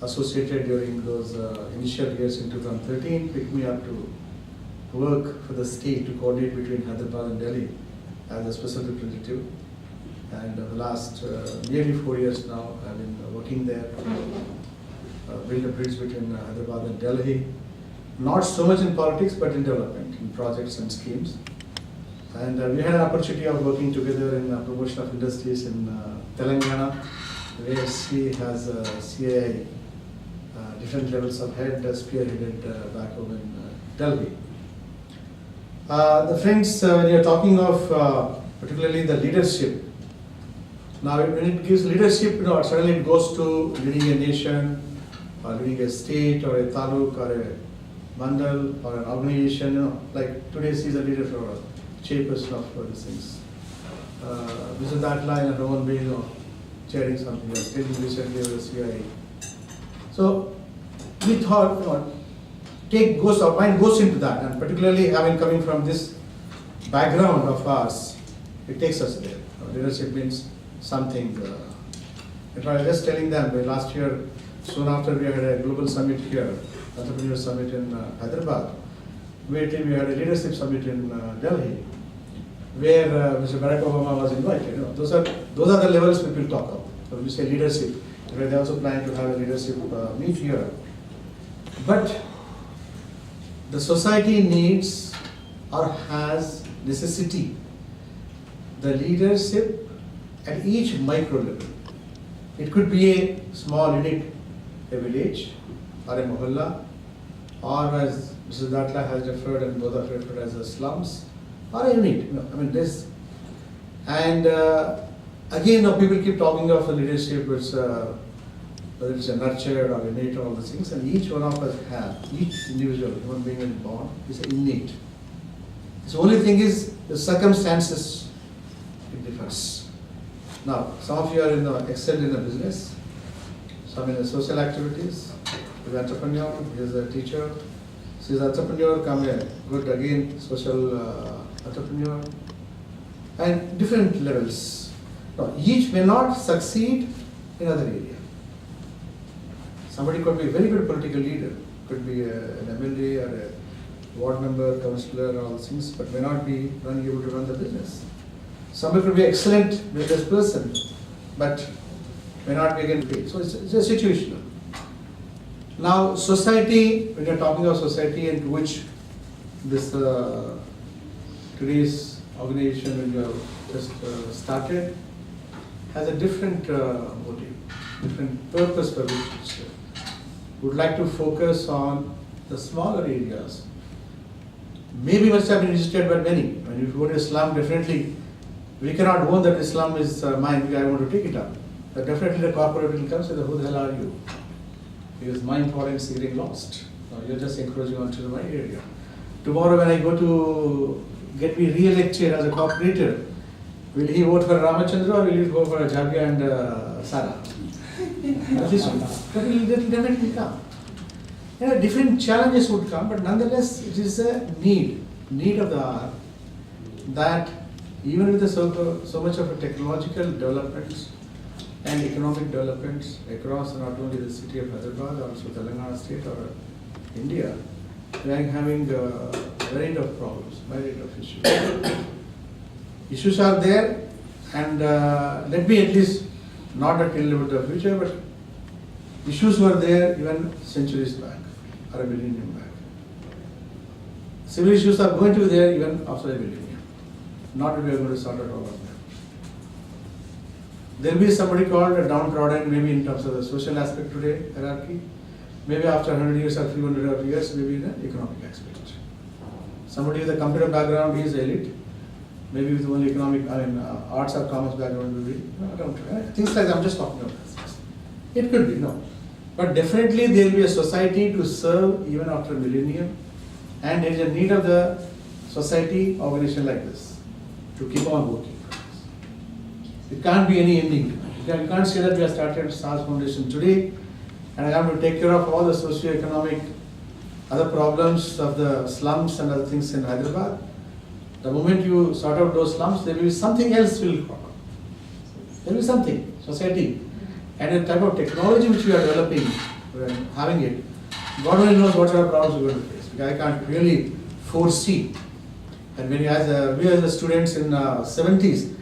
associated during those initial years in 2013, picked me up to work for the state to coordinate between Hyderabad and Delhi as a special representative. And the last nearly 4 years now, I've been working there to build a bridge between Hyderabad and Delhi. Not so much in politics, but in development, in projects and schemes. And we had an opportunity of working together in promotion of industries in Telangana, where she has CAI, different levels of head spearheaded back home in Delhi. The friends, when you're talking of particularly the leadership, now when it gives leadership, suddenly it goes to leading a nation, or leading a state, or a taluk, or a mandal, or an organization, like today she's a leader for a chairperson of these things. This is that line of Roman Bay, chairing something else, still recently with the CIA. So we thought, our mind goes into that, and particularly coming from this background of ours, it takes us there. Leadership means something. In fact, I was just telling them, last year, soon after we had a global summit here, entrepreneur summit in Hyderabad, we had a leadership summit in Delhi, where Mr. Barack Obama was invited. Those are the levels people talk about. So we say leadership. They also plan to have a leadership meet here. But the society needs or has necessity the leadership at each micro level. It could be a small unit, a village, or a mohalla, or as Mrs. Datla has referred and both have referred as the slums, or a unit. This. And again, people keep talking of the leadership, whether it's a nurtured or innate, all those things, and each one of us have, each individual, human being is born, is innate. The only thing is the circumstances, it differs. Now, some of you are excelled in the business, some in the social activities, he's an entrepreneur, he's a teacher, she's an entrepreneur, come a good again, social entrepreneur, and different levels. Now, each may not succeed in other area. Somebody could be a very good political leader, could be an MLA or a ward member, councillor, all those things, but may not be able to run the business. Somebody could be an excellent business person, but may not be again paid. So it's a situational. Now, society, when you're talking of society into which this today's organization, when you have just started, has a different motive, different purpose for which it's would like to focus on the smaller areas. Maybe must have been registered by many. When you go to Islam, definitely we cannot own that Islam is mine, I want to take it up. But definitely the corporate will come and say, who the hell are you? Because my importance is getting lost. You're just encroaching onto my area. Tomorrow when I go to get me re-elected as a corporator, will he vote for Ramachandra or will he vote for Jagya and Sara? That will definitely come. Different challenges would come, but nonetheless it is a need of the hour that even with so much of a technological developments and economic developments across not only the city of Hyderabad, also Telangana state or India, we are having a variety of problems, variety of issues. Issues are there, and let me at least not tell about the future, but issues were there even centuries back or a millennium back. Civil issues are going to be there even after a millennium. Not that we are going to sort out all of them. There will be somebody called a downtrodden, maybe in terms of the social aspect today, hierarchy. Maybe after 100 years or 300 years, maybe in an economic aspect. Somebody with a computer background, he is elite. Maybe with only economic, arts or commerce background will be, things like that, I'm just talking about this. It could be, no. But definitely there will be a society to serve even after a millennium, and there is a need of the society organization like this to keep on working. It can't be any ending. You can't say that we have started SARS Foundation today and I have to take care of all the socio-economic other problems of the slums and other things in Hyderabad. The moment you sort out those slums, there will be something else will crop up. There will be something, society. And the type of technology which we are developing, we are having it, God only knows what sort of problems we are going to face. Because I can't really foresee. And when we as the students in 70s,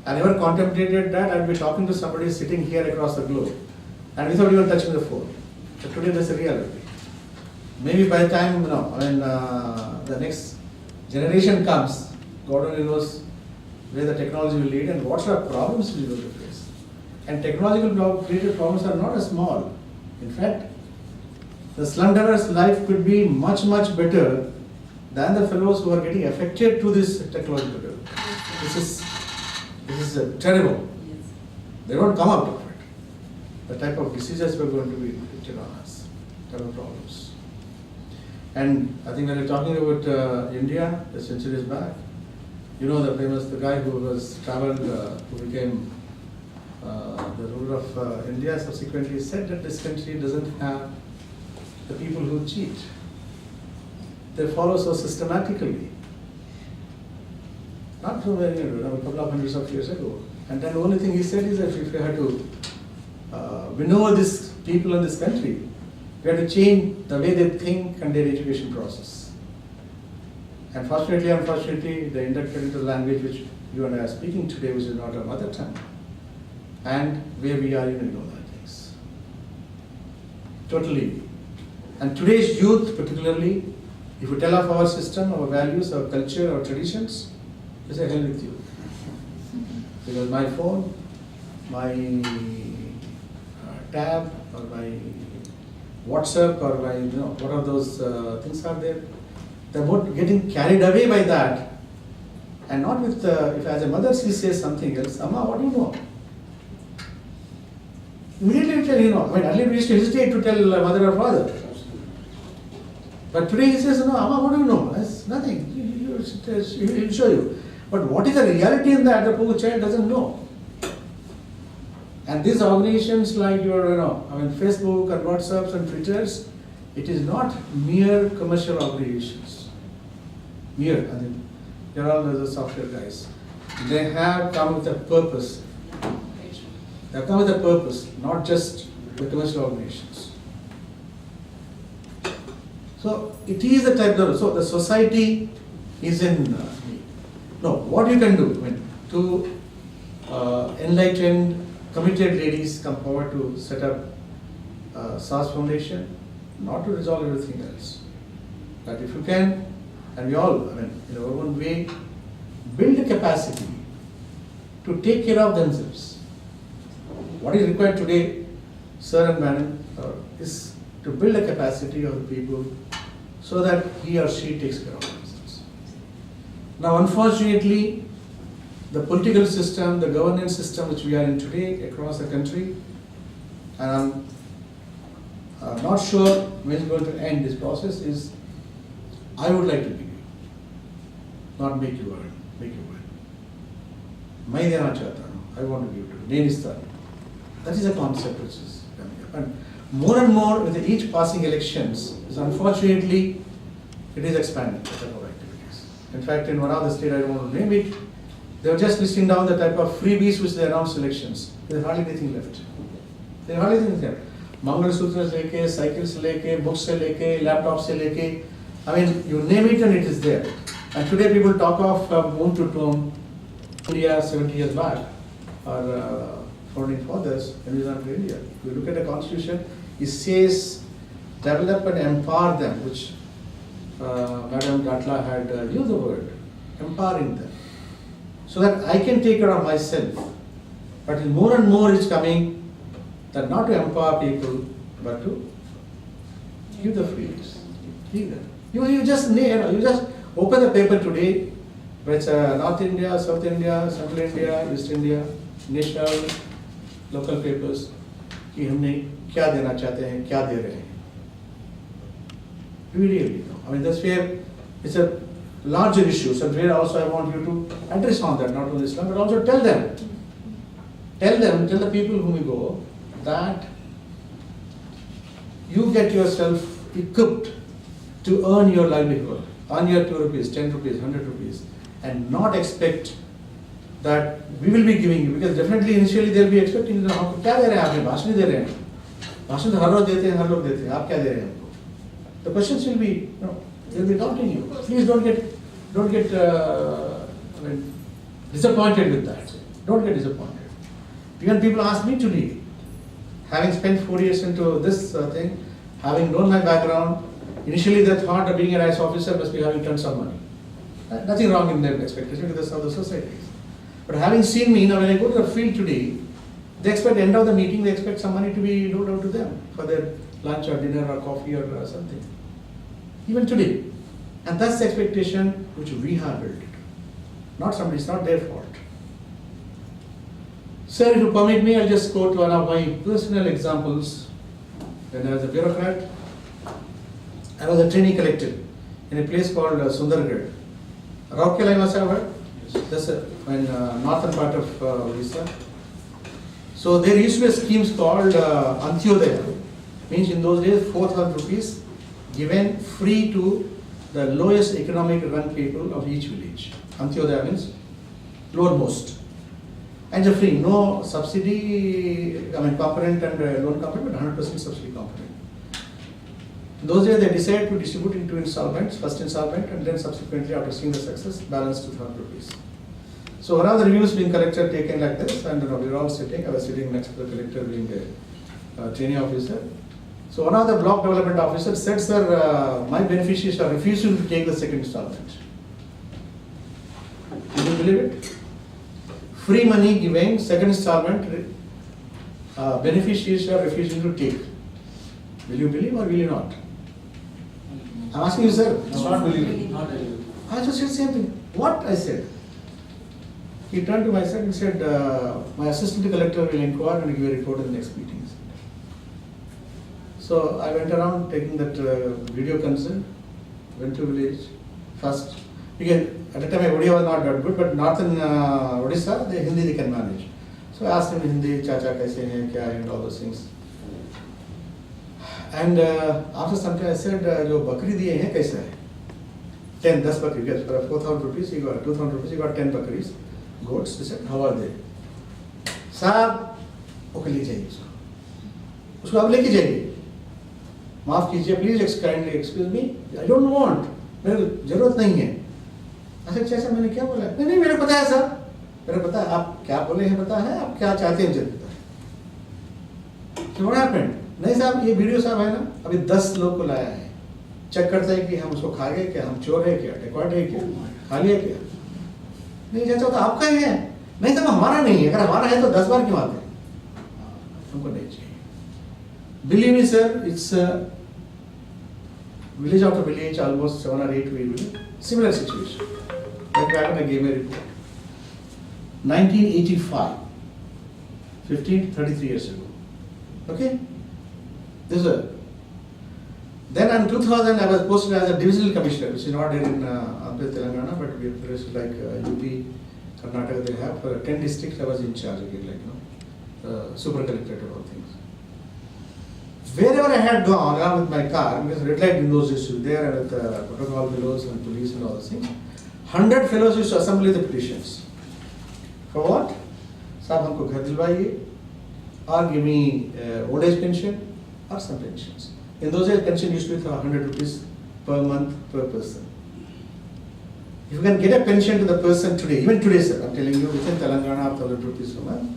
I never contemplated that I'd be talking to somebody sitting here across the globe and without even touching the phone. But today that's a reality. Maybe by the time, when the next generation comes, God only knows where the technology will lead and what sort of problems we will face. And technological created problems are not as small. In fact, the slum dweller life could be much, much better than the fellows who are getting affected to this technological development. This is terrible. They don't come out of it. The type of diseases we're going to be inflicted on us, type of problems. And I think when we're talking about India, the centuries back, you know the guy who was traveled, who became the ruler of India, subsequently said that this country doesn't have the people who cheat. They follow so systematically. Not so very, a couple of hundreds of years ago. And then the only thing he said is that if you had to win over these people in this country, you have to change the way they think and their education process. And fortunately, unfortunately, they inducted into the language which you and I are speaking today, which is not our mother tongue. And where we are, you know that things. Totally. And today's youth, particularly, if you tell of our system, our values, our culture, our traditions, they say, hell with you. Because my phone, my tab, or my WhatsApp, or my, what are those things are there? They're both getting carried away by that. And not with, if as a mother she says something else, Amma, what do you know? Immediately tell, I mean, earlier we used to hesitate to tell mother or father. But today he says, no, Amma, what do you know? That's nothing. He'll show you. But what is the reality in that? The poor child doesn't know. And these organizations like your, Facebook and WhatsApps and Twitters, it is not mere commercial organizations. Mere, I mean, they're all the software guys. They have come with a purpose. They have come with a purpose, not just the commercial organizations. So it is the type of, so the society is in no, what you can do to enlightened, committed ladies come forward to set up SAS Foundation, not to resolve everything else. But if you can, and we all, in our own way, build a capacity to take care of themselves. What is required today, sir and madam, is to build a capacity of the people so that he or she takes care of themselves. Now, unfortunately, the political system, the governance system which we are in today across the country, and I'm not sure when it's going to end this process, is I would like to give you, not make you earn, make you earn. मैं देना चाहता हूँ, I want to give to you. That is a concept which is coming up. And more with each passing elections, is unfortunately, it is expanding the type of activities. In fact, in one of the states, I don't want to name it, they were just listing down the type of freebies which they announced elections. There's hardly anything left. There's hardly anything left. Mangal Sutras leke, cycles leke, books se leke, laptops se leke. I mean, you name it and it is there. And today people talk of moon to tomb, India 70 years back, our founding fathers, when we were in India. If you look at the constitution, it says develop and empower them, which Madam Datla had used the word, empowering them. So that I can take care of myself. But more and more is coming that not to empower people, but to give the freedoms. Give them. You just open the paper today, which North India, South India, Central India, East India, national, local papers, कि हमने क्या देना चाहते हैं, क्या दे रहे हैं. We really know. I mean, that's where it's a larger issue. So where also I want you to address on that, not only Islam, but also tell the people whom you go, that you get yourself equipped to earn your livelihood, earn your 2 rupees, 10 rupees, 100 rupees, and not expect that we will be giving you, because definitely initially they'll be expecting, हम क्या दे रहे हैं, आपने भाषण दे रहे हैं, भाषण तो हर रोज देते हैं, हर लोग देते हैं, आप क्या दे रहे हैं हमको? The questions will be, they'll be doubting you. Please don't get disappointed with that. Don't get disappointed. Even people ask me today, having spent 4 years into this thing, having known my background, initially they thought that being a rice officer must be having tons of money. Nothing wrong in their expectation because that's how the society is. But having seen me, now when I go to the field today, they expect end of the meeting, they expect some money to be doled out to them for their lunch or dinner or coffee or something. Even today. And that's the expectation which we have built. Not somebody, it's not their fault. Sir, if you permit me, I'll just go to one of my personal examples. When I was a bureaucrat, I was a trainee collector in a place called Sundargarh. Rourkela, you must have heard? That's in northern part of Odisha. So there used to be schemes called Antyodaya. Means in those days 4,000 rupees given free to the lowest economic run people of each village. Antyodaya means lowermost. And they're free, no subsidy, component and loan component, but 100% subsidy component. In those days they decided to distribute into installments, first installment and then subsequently after seeing the success, balance 2,000 rupees. So one of the reviews being collector taken like this, and we were all sitting, I was sitting next to the collector being a training officer. So one of the block development officers said, sir, my beneficiaries are refusing to take the second installment. Can you believe it? Free money giving, second installment, beneficiaries are refusing to take. Will you believe or will you not? I'm asking you, sir. Not believing. I just said the same thing. What I said? He turned to my side and said, my assistant collector will inquire and give a report in the next meeting. So I went around taking that video consent, went to village first. Again, at the time Odia was not that good, but northern Odisha, the Hindi they can manage. So I asked him in Hindi, chacha kaise hai, kya hai, and all those things. And after some time I said, jo bakri diye hai, kaisa hai? 10 bakri, yes, for 4,000 rupees, he got 2,000 rupees, he got 10 bakris, goats. He said, how are they? Saab, okay, ले जाइए उसको. उसको अब लेके जाइए. माफ कीजिए, please kindly excuse me, I don't want, मेरे को जरूरत नहीं है. अच्छा चाचा मैंने क्या बोला? नहीं नहीं मेरे पता है सर, मेरे पता है आप क्या बोले हैं, पता है आप क्या चाहते हैं मुझे पता है. So what happened? नहीं साहब ये वीडियो साहब है ना, अभी 10 लोग को लाया है, चेक करता है कि हम उसको खा गए क्या, हम चोर है क्या, टेकवाट है क्या, खा लिया क्या. नहीं चाचा तो आपका ही है. नहीं साहब हमारा नहीं है, अगर हमारा है तो 10 बार क्यों आते हैं? हमको नहीं चाहिए. Believe me sir, it's village after village, almost 7 or 8 village, similar situation. That happened, I gave a report. 1985, 15 to 33 years ago. Okay? This is a. Then in 2000, I was posted as a divisional commissioner, which is not there in Andhra Telangana, but we places like UP, Karnataka, they have 10 districts. I was in charge again, like super collector of all things. Wherever I had gone around with my car, because red light in those used to be there, and with protocol fellows and police and all those things, 100 fellows used to assemble the petitions. For what? Sahab humko ghar dilwaiye, or give me old age pension, or some pensions. In those days, pension used to be 100 rupees per month per person. If you can get a pension to the person today, even today, sir, I'm telling you, within Telangana, 1,000 rupees per month,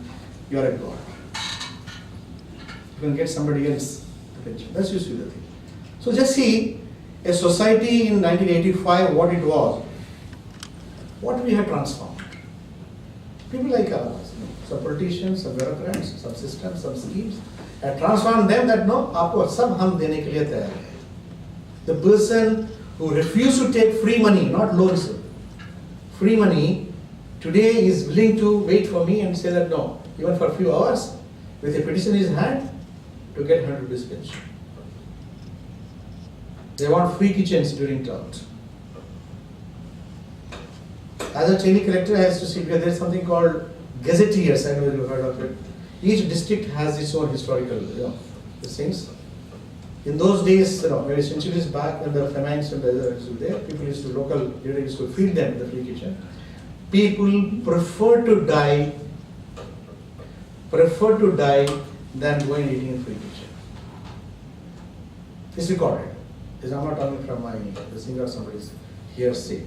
you are a god. You can get somebody else the pension. That's used to be the thing. So just see a society in 1985, what it was, what we have transformed. People like us, some politicians, some bureaucrats, some systems, some schemes, have transformed them that no, aapko sab hum dene ke liye tayar hai. The person who refused to take free money, not loans, free money, today is willing to wait for me and say that no, even for a few hours, with a petition in his hand, to get 100 rupees pension. They want free kitchens during drought. As a trainee collector, I has to see because there is something called gazetteers. I know you've heard of it. Each district has its own historical, things. In those days, very centuries back, when the famines and the others were there, people used to used to feed them the free kitchen. People prefer to die than going eating in free kitchen. It's recorded. I'm not talking from the singer or somebody's hearsay.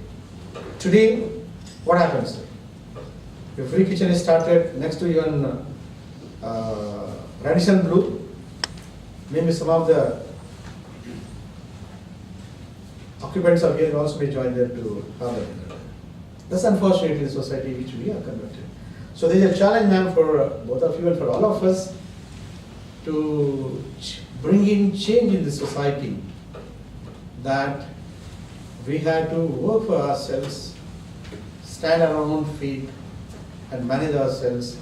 Today, what happens? If free kitchen is started next to even Radisson Blu, maybe some of the occupants of here also may join there to have that. That's unfortunately the society which we are converted. So there is a challenge, ma'am, for both of you and for all of us to bring in change in the society, that we have to work for ourselves, stand on our own feet and manage ourselves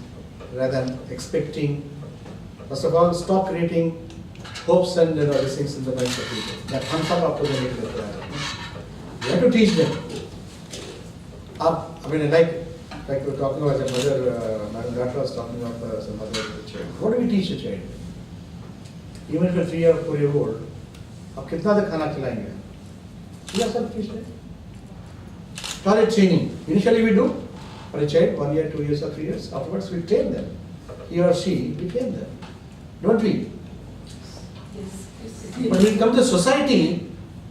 rather than expecting. First of all, stop creating hopes and these things in the minds of people. That comes up after the meeting. We have to teach them. I mean, like we're talking about the mother, Madam Rathore was talking about some mother of the child. What do we teach a child? Even if you're 3 or 4 years old, आप कितना तक खाना खिलाएंगे? We have some teach them. Toilet training. Initially we do for a child, 1 year, 2 years or 3 years. Afterwards we train them. He or she, we train them. Don't we? But when it comes to society,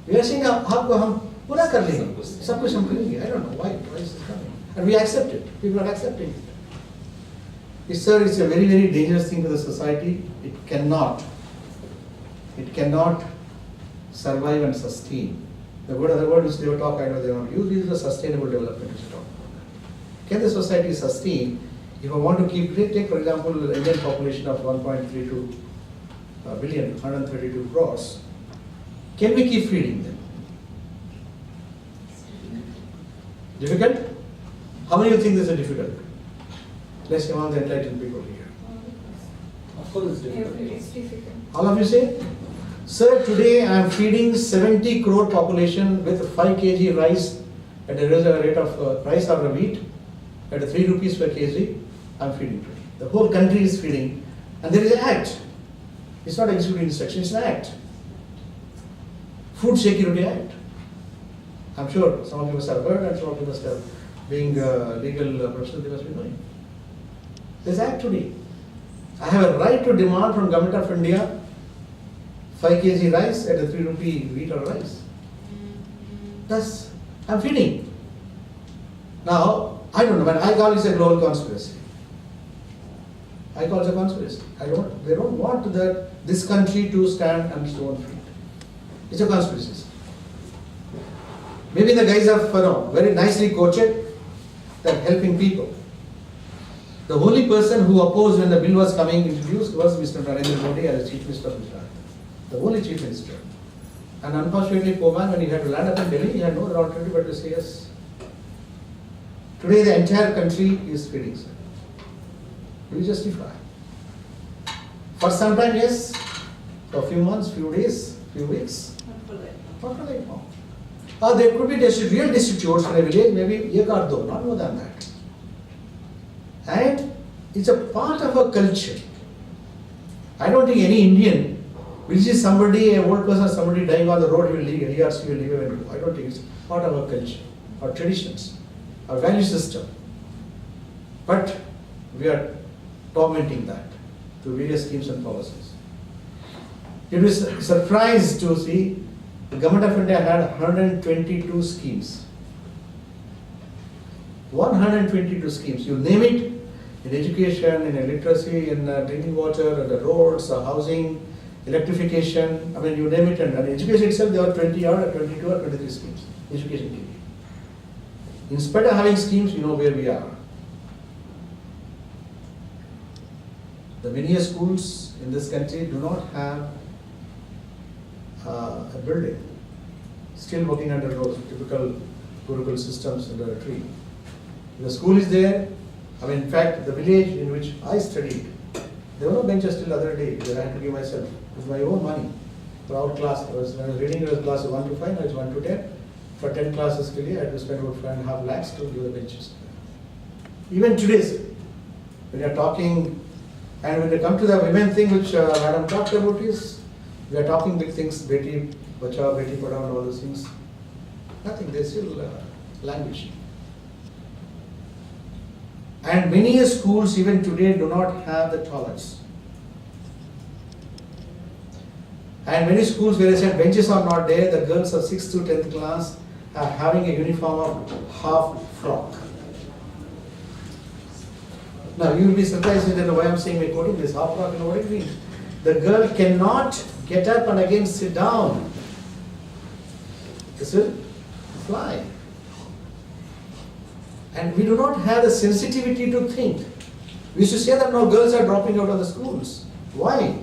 we are saying आपको हम पूरा कर लेंगे, सब कुछ हम करेंगे. I don't know why is this coming, and we accept it. People are accepting it. Yes, sir, it's a very, very dangerous thing for the society. It cannot survive and sustain. The other word which they were talking, I know they want to use is the sustainable development which they talk about. Can the society sustain? If I want to keep, take for example the Indian population of 1.32 billion, 132 crores, can we keep feeding them? Difficult? How many of you think this is difficult? Let's say among the enlightened people here. Of course it's difficult. It's difficult. All of you say? Sir, today I am feeding 70 crore population with 5 kg rice at a rate of rice or wheat at 3 rupees per kg. I am feeding today. The whole country is feeding, and there is an act. It's not executive instruction, it's an act. Food Security Act. I'm sure some of you must have heard, and some of you must have, being legal professionals, they must be knowing. There's an act today. I have a right to demand from Government of India 5 kg rice at a 3 rupee wheat or rice. That's, I'm feeding. Now, I don't know, but I call it a global conspiracy. I call it a conspiracy. They don't want this country to stand on its own feet. It's a conspiracy. Maybe the guys have very nicely coached that helping people. The only person who opposed when the bill was coming introduced was Mr. Narendra Modi as Chief Minister of Gujarat. The only Chief Minister. And unfortunately, poor man, when he had to land up in Delhi, he had no alternative but to say yes. Today the entire country is feeding, sir. We justify. For some time, yes. For a few months, few days, few weeks. Not for like now. There could be real destitutes in a village, maybe ek or do, not more than that. And it's a part of our culture. I don't think any Indian will see somebody, an old person, somebody dying on the road, he or she will leave a window. I don't think it's part of our culture, our traditions, our value system. But we are tormenting that through various schemes and policies. It was surprised to see the Government of India had 122 schemes. 122 schemes. You name it, in education, in literacy, in drinking water, the roads, housing, electrification. I mean, you name it. And education itself, there were 22 or 23 schemes. Education came. In spite of having schemes, you know where we are. The many schools in this country do not have a building, still working under those typical Gurukul systems under a tree. The school is there. I mean, in fact, the village in which I studied, there were no benches till the other day that I had to give myself with my own money for outclass. When I was reading, it was class 1 to 5, now it's 1 to 10. For 10 classes, I had to spend about 5.5 lakhs to give the benches. Even today, when you are talking, and when they come to the women thing which Madam talked about is, we are talking big things, Beti Bachao, Beti Padhao and all those things. Nothing, they're still languishing. And many schools even today do not have the toilets. And many schools where I said benches are not there, the girls of 6th to 10th class are having a uniform of half frock. Now you will be surprised that why I am saying we're quoting this half frock and what it means. The girl cannot get up and again sit down. This will fly. And we do not have the sensitivity to think. We used to say that no, girls are dropping out of the schools. Why?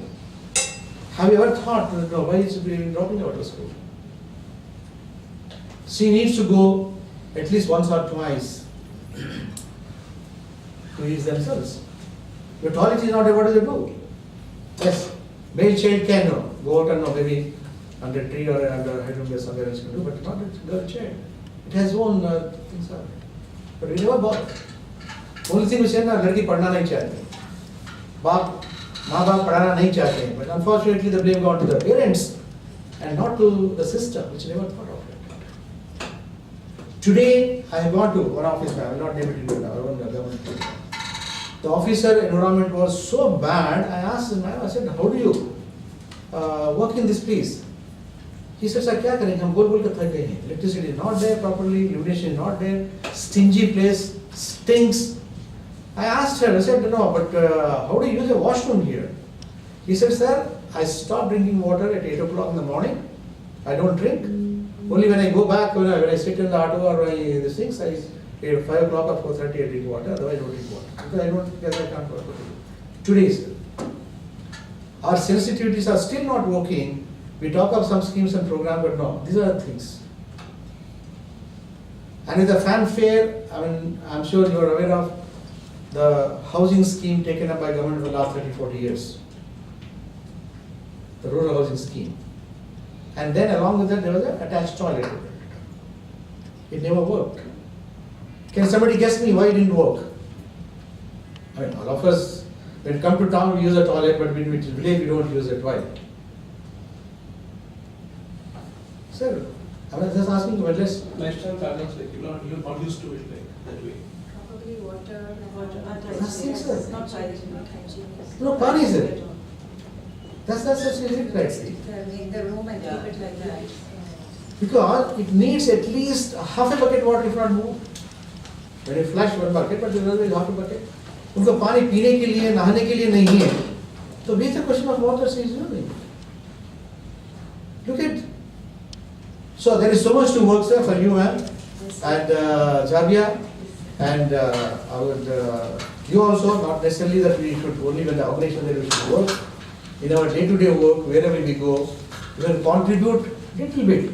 Have you ever thought, no, why is she dropping out of school? She needs to go at least once or twice to ease themselves. Your toilet is not able to do. Yes, male child can go out and maybe under tree or under headroom somewhere else can do, but not a girl child. It has own things are. But we never bother. Only thing we say ना लड़की पढ़ना नहीं चाहती, माँ बाप पढ़ाना नहीं चाहते हैं. But unfortunately, the blame gone to the parents and not to the system, which never thought of it. Today, I have gone to one office. I will not name it in our own government. The officer environment was so bad. I asked him, I said, how do you work in this place? He said, sir, क्या करेंगे? हम बोल बोल के थक गए हैं. Electricity is not there properly, illumination is not there, stingy place, stinks. I asked her, I said, no, but how do you use a washroom here? He said, sir, I stop drinking water at 8 o'clock in the morning. I don't drink. Only when I go back, when I sit in the auto or these things, at 5 o'clock or 4:30 I drink water, otherwise I don't drink water. Because I don't, because I can't work. Today, sir, our sensitivities are still not working. We talk of some schemes and programs, but no, these are the things. And with the fanfare, I'm sure you are aware of the housing scheme taken up by government for the last 30-40 years. The rural housing scheme. And then along with that, there was an attached toilet. It never worked. Can somebody guess me why it didn't work? All of us, when we come to town, we use a toilet, but when we village, we don't use it. Why? Sir, I was just asking you, lifestyle patterns, like you're not used to it like that way. Probably water, Nothing, sir. not hygienic, not hygienic. No, pan is it? That's such a right. Make the room and keep it like that. Because it needs at least half a bucket water, if not more. When you flush one bucket, but there is half a bucket. उनको पानी पीने के लिए, नहाने के लिए नहीं है. So basic question of water is using. Look at. So there is so much to work, sir, for you, ma'am, and Javia, and I would, you also, not necessarily that we should only when the organization that we should work. In our day-to-day work, wherever we go, we will contribute little bit.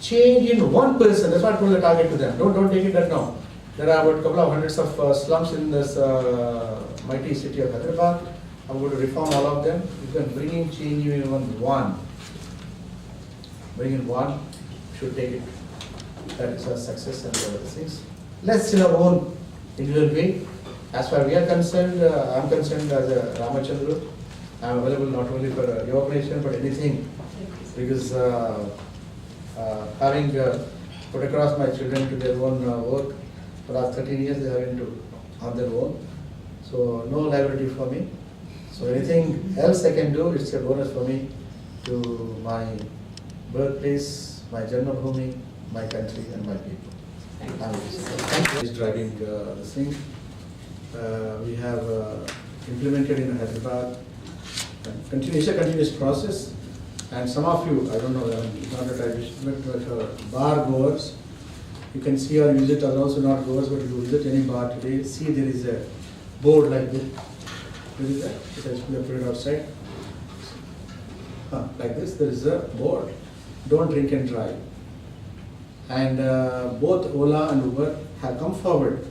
Change in one person, that's what I told the target to them. Don't take it that now. There are about a couple of hundreds of slums in this mighty city of Hyderabad. I'm going to reform all of them. You can bring in change in one. Bring in one, should take it. That is a success and other things. Let's in our own individual way. As far as we are concerned, I'm concerned as a Ramachandra. I'm available not only for your organization but anything, because having put across my children to their own work for the last 13 years, they are into on their own. So no liability for me. So anything else I can do, it's a bonus for me to my birthplace, my Janmabhoomi, my country and my people. Thank you. Is driving this thing. We have implemented in Hyderabad. It's a continuous process, and some of you, I don't know, not that I wish, but bar goers, you can see or visit, are also not goers, but if you visit any bar today, see there is a board like this. There is it has been put it outside. Like this, there is a board. Don't drink and drive. And both Ola and Uber have come forward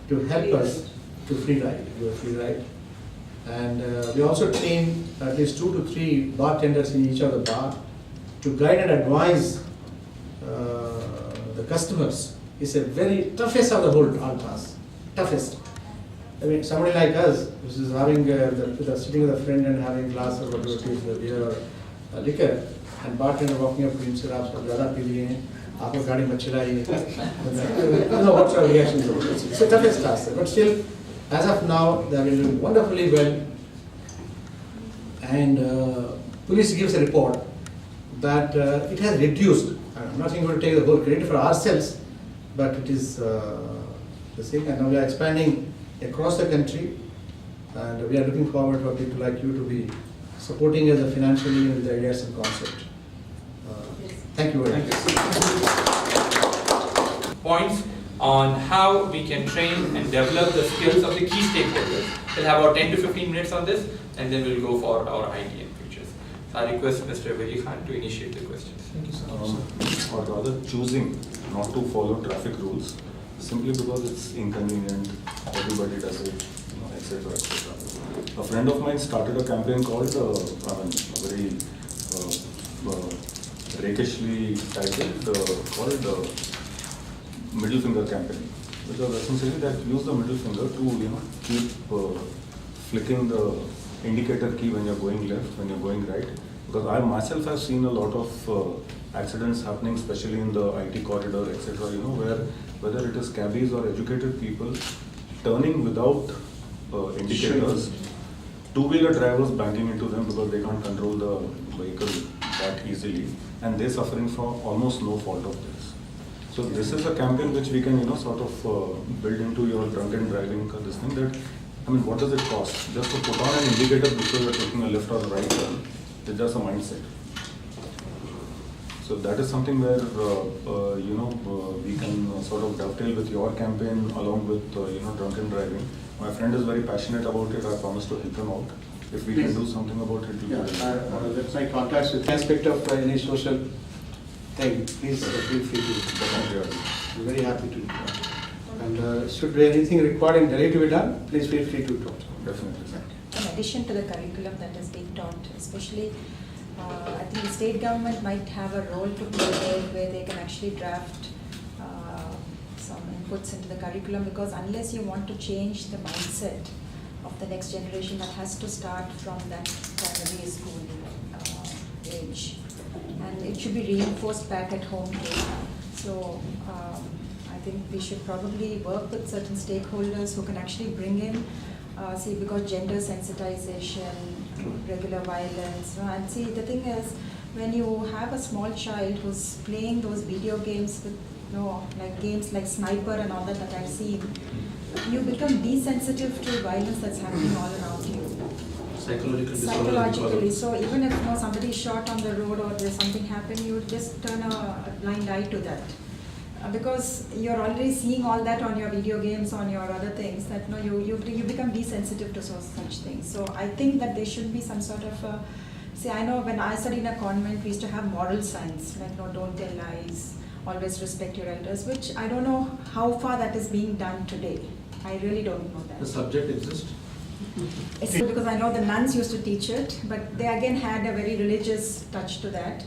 to help us to free ride, give a free ride. And we also train at least 2 to 3 bartenders in each of the bar to guide and advise the customers. It's a very toughest of the whole class, toughest. I mean, somebody like us, which is having sitting with a friend and having a glass of beer or liquor, and bartender walking up to him, sir, aap zyada pee liye hain, aapko gaadi mat chilaiye. I don't know what sort of reactions are. It's a toughest class, but still, as of now, they are doing wonderfully well. And police gives a report that it has reduced. I'm not going to take the whole credit for ourselves, but it is the thing. And now we are expanding across the country, and we are looking forward for people like you to be supporting us financially with the ideas and concept. Thank you very much. Points on how we can train and develop the skills of the key stakeholders. We'll have about 10 to 15 minutes on this, and then we'll go for our IT and features. So I request Mr. Veli Khan to initiate the questions. Thank you so much. Or rather choosing not to follow traffic rules simply because it's inconvenient, everybody does it, etc. etc. A friend of mine started a campaign called, a very rakishly titled, called middle finger campaign, which was essentially that use the middle finger to keep flicking the indicator key when you're going left, when you're going right. Because I myself have seen a lot of accidents happening, especially in the IT corridor, etc. Where whether it is cabbies or educated people turning without indicators, two-wheeler drivers banging into them because they can't control the vehicle that easily, and they're suffering from almost no fault of this. So this is a campaign which we can sort of build into your drunken driving this thing that, what does it cost? Just to put on an indicator before you're taking a left or a right turn, it's just a mindset. So that is something where we can sort of dovetail with your campaign along with drunken driving. My friend is very passionate about it. I promise to help him out. If we can do something about it, Yeah, that's my contacts with aspect of any social thing. Please feel free to. I'm very happy to do that. And should be anything required in Delhi to be done, please feel free to talk. Definitely. In addition to the curriculum that is being taught, especially I think the state government might have a role to play there where they can actually draft some inputs into the curriculum, because unless you want to change the mindset of the next generation, that has to start from that primary school age. And it should be reinforced back at home too. So I think we should probably work with certain stakeholders who can actually bring in, because gender sensitization, regular violence, and see the thing is, when you have a small child who's playing those video games with, like games like Sniper and all that I've seen, you become desensitive to violence that's happening all around you. Psychologically. So even if somebody is shot on the road or there's something happen, you just turn a blind eye to that. Because you're already seeing all that on your video games, on your other things, that you become desensitive to such things. So I think that there should be some sort of I know when I studied in a convent, we used to have moral science, like don't tell lies, always respect your elders, which I don't know how far that is being done today. I really don't know that. The subject exists? It's because I know the nuns used to teach it, but they again had a very religious touch to that.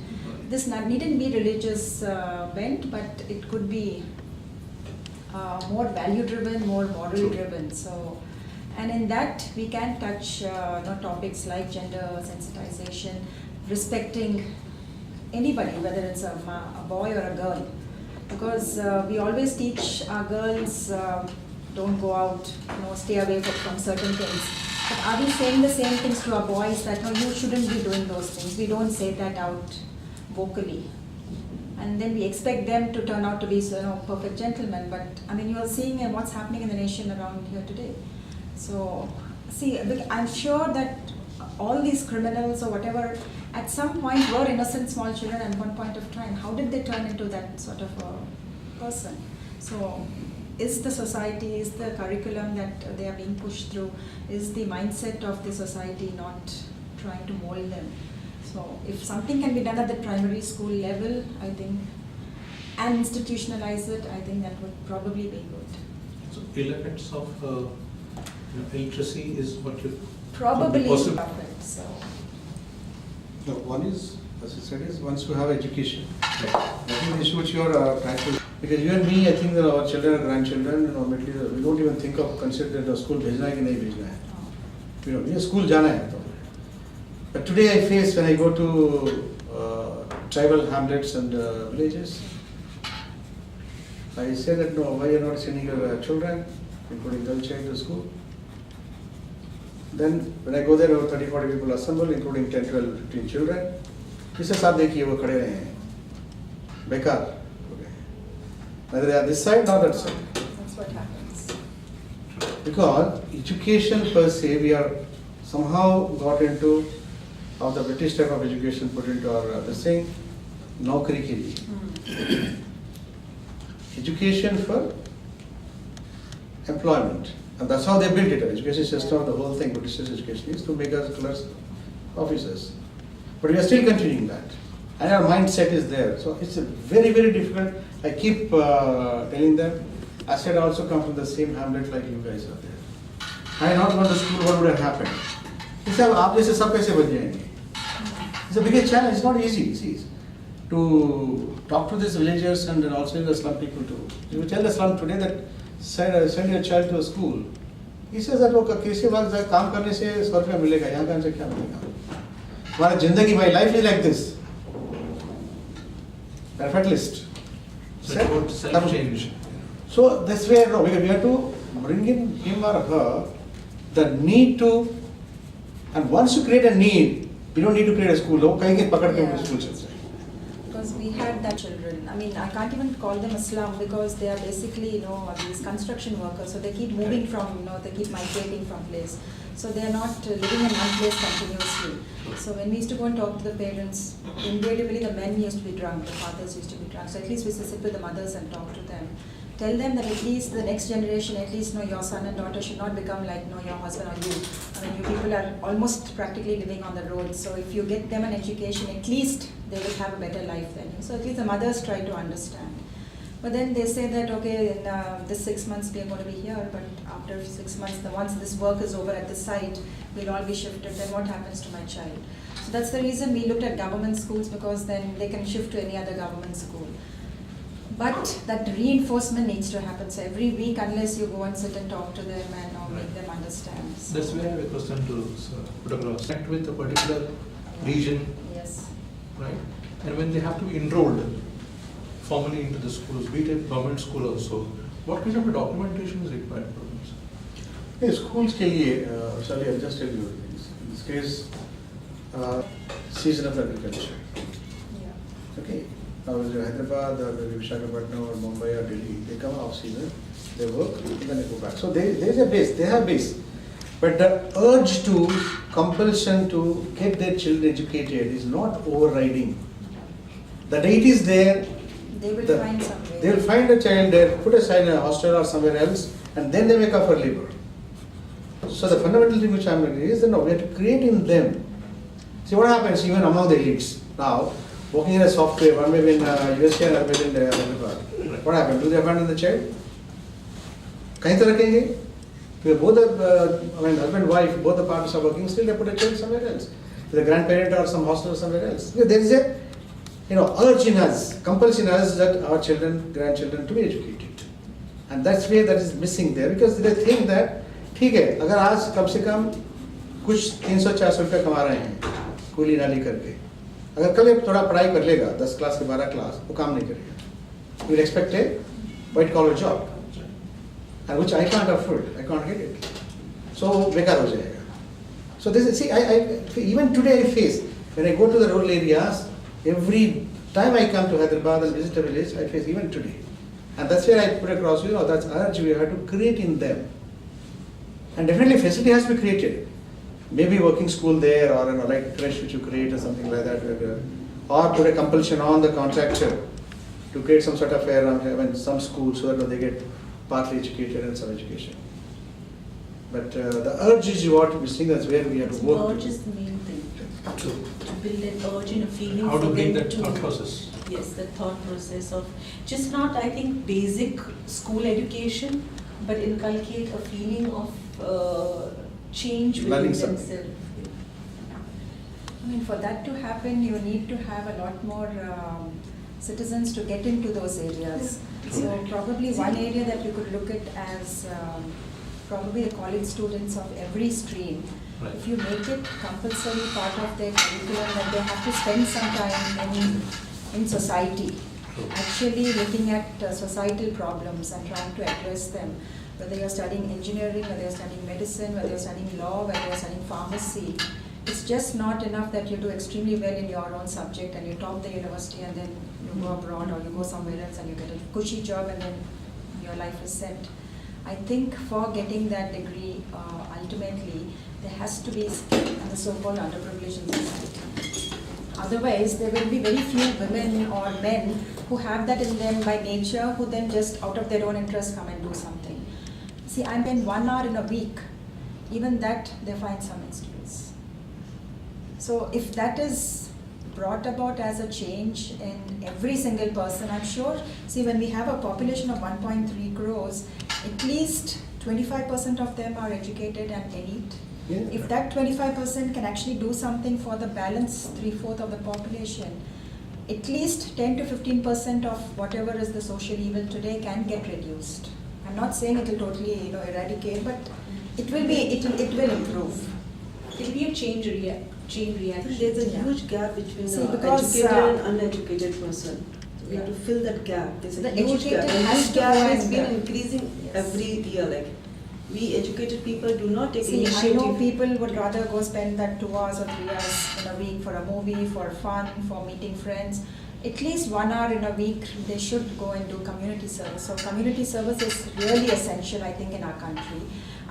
This needn't be religious bent, but it could be more value-driven, more moral-driven. So, and in that we can touch topics like gender sensitization, respecting anybody, whether it's a boy or a girl, because we always teach our girls don't go out, stay away from certain things. But are we saying the same things to our boys that no, you shouldn't be doing those things? We don't say that out vocally, and then we expect them to turn out to be perfect gentlemen. But you are seeing what's happening in the nation around here today. So see, I'm sure that all these criminals or whatever at some point were innocent small children at one point of time. How did they turn into that sort of a person? So is the society, is the curriculum that they are being pushed through, is the mindset of the society not trying to mold them? So if something can be done at the primary school level, I think, and institutionalize it, I think that would probably be good. So elements of illiteracy is what you probably possible. Perfect. So No, one is, as you said, is once you have education. I think the issue which you are trying to, because you and me, I think that our children and grandchildren, we don't even think of consider the school bhejna hai ki nahi bhejna hai. We school jana hai. But today I face when I go to tribal hamlets and villages, I say that no, why you are not sending your children, including girl child, to school? Then when I go there, over 30-40 people assemble, including 10, 12, 15 children. He says, "Saab dekhiye, wo khade rahe hain. Bekar. Neither they are this side nor that side." that's what happens. Because education per se, we are somehow got into, of the British type of education put into our this thing, naukri ke liye. Education for employment. And that's how they built it. Education system, the whole thing with distance education is to make us clerks, officers. But we are still continuing that. And our mindset is there. So it's a very, very difficult. I keep telling them, I said I also come from the same hamlet like you guys are there. I had not gone to school, what would have happened? He said, "Aap jaise sab kaise ban jayenge?" It's a biggest challenge, it's not easy. See, to talk to these villagers and then also the slum people too. You tell the slum today that send your child to a school. He says that किसी वक्त काम करने से 100 रुपया मिलेगा, यहाँ काम से क्या मिलेगा? हमारा जिंदगी, my life is like this. They're fatalist. So it's about self-change. So that's where no, we have to bring in him or her the need to, and once you create a need, we don't need to create a school. लोग कहीं के पकड़ के उनको school चलते हैं. Because we had that children. I mean, I can't even call them a slum because they are basically, these construction workers. So they keep moving from, they keep migrating from place. So they are not living in one place continuously. So when we used to go and talk to the parents, invariably the men used to be drunk, the fathers used to be drunk. So at least we used to sit with the mothers and talk to them. Tell them that at least the next generation, at least your son and daughter should not become like your husband or you. I mean, you people are almost practically living on the road. So if you get them an education, at least they will have a better life then. So at least the mothers try to understand. But then they say that, okay, in this 6 months we are going to be here, but after 6 months, once this work is over at the site, we'll all be shifted, then what happens to my child? So that's the reason we looked at government schools, because then they can shift to any other government school. But that reinforcement needs to happen. So every week, unless you go and sit and talk to them and make them understand. So That's where I have a question to put across. Connect with a particular region, yes. right? And when they have to be enrolled formally into the schools, be it a government school also, what kind of a documentation is required for this? Yes, schools के लिए, sorry, I'll just tell you, in this case, season of agriculture. Yeah. Okay. Now, whether Hyderabad or Visakhapatnam or Mumbai or Delhi, they come off season, they work, and then they go back. So there's a base, they have base. But the urge to, compulsion to get their children educated is not overriding. The need is there. They will find some way. They will find a child there, put aside in a hostel or somewhere else, and then they make up for labor. So the fundamental thing which I'm saying is that no, we have to create in them. See what happens even among the elites now. Working in a software, one may be in USA and another in Hyderabad. What happened? Do they abandon the child? कहीं तो रखेंगे? Both the husband and wife, both the partners are working. Still, they put a child somewhere else, with a grandparent or some hostel somewhere else. There is a, urge in us, compulsion in us that our children, grandchildren to be educated, and that's where that is missing there, because they think that, ठीक है, अगर आज कम से कम कुछ 300-400 रुपया कमा रहे हैं, कूली नाली करके. अगर कल थोड़ा पढ़ाई कर लेगा 10 क्लास के 12 क्लास वो काम नहीं करेगा. You will expect a white collar job, and which I can't afford. I can't get it. So बेकार हो जाएगा. So this is, see, I even today I face when I go to the rural areas. Every time I come to Hyderabad and visit a village, I face even today, and that's where I put across. That's urge we have to create in them, and definitely facility has to be created. Maybe working school there, or like creche which you create or something like that, or put a compulsion on the contractor to create some sort of some schools so that they get partly educated and some education. But the urge is what we think that's where we have to work. Urge is the main thing. True. To build an urge and a feeling. How to for bring them that thought process? Yes, the thought process of just not, I think, basic school education, but inculcate a feeling of change within Learning themselves. something. I mean, for that to happen, you need to have a lot more citizens to get into those areas. So probably one area that you could look at as probably the college students of every stream. Right. If you make it compulsory part of their curriculum, that they have to spend some time in society, actually looking at societal problems and trying to address them. Whether you're studying engineering, whether you're studying medicine, whether you're studying law, whether you're studying pharmacy, it's just not enough that you do extremely well in your own subject and you top the university and then you go abroad or you go somewhere else and you get a cushy job and then your life is set. I think for getting that degree, ultimately, there has to be skill in the so-called underprivileged society. Otherwise, there will be very few women or men who have that in them by nature, who then just out of their own interest come and do something. See, I'm in 1 hour in a week. Even that, they find some excuse. So if that is brought about as a change in every single person, I'm sure, see, when we have a population of 1.3 crores, at least 25% of them are educated and elite. Yeah. If that 25% can actually do something for the balance 3/4 of the population, at least 10 to 15% of whatever is the social evil today can get reduced. I'm not saying it will totally, eradicate, but it will improve. It will be a chain reaction. There's a Yeah. huge gap between See, an because, educated and uneducated person. So we have to fill that gap. There's a The huge gap. educated And has this to gap go has and, been increasing yes. every year. Like, we educated people do not take See, I initiative. know people would rather go spend that 2 hours or 3 hours in a week for a movie, for fun, for meeting friends. At least 1 hour in a week, they should go and do community service. So community service is really essential, I think, in our country.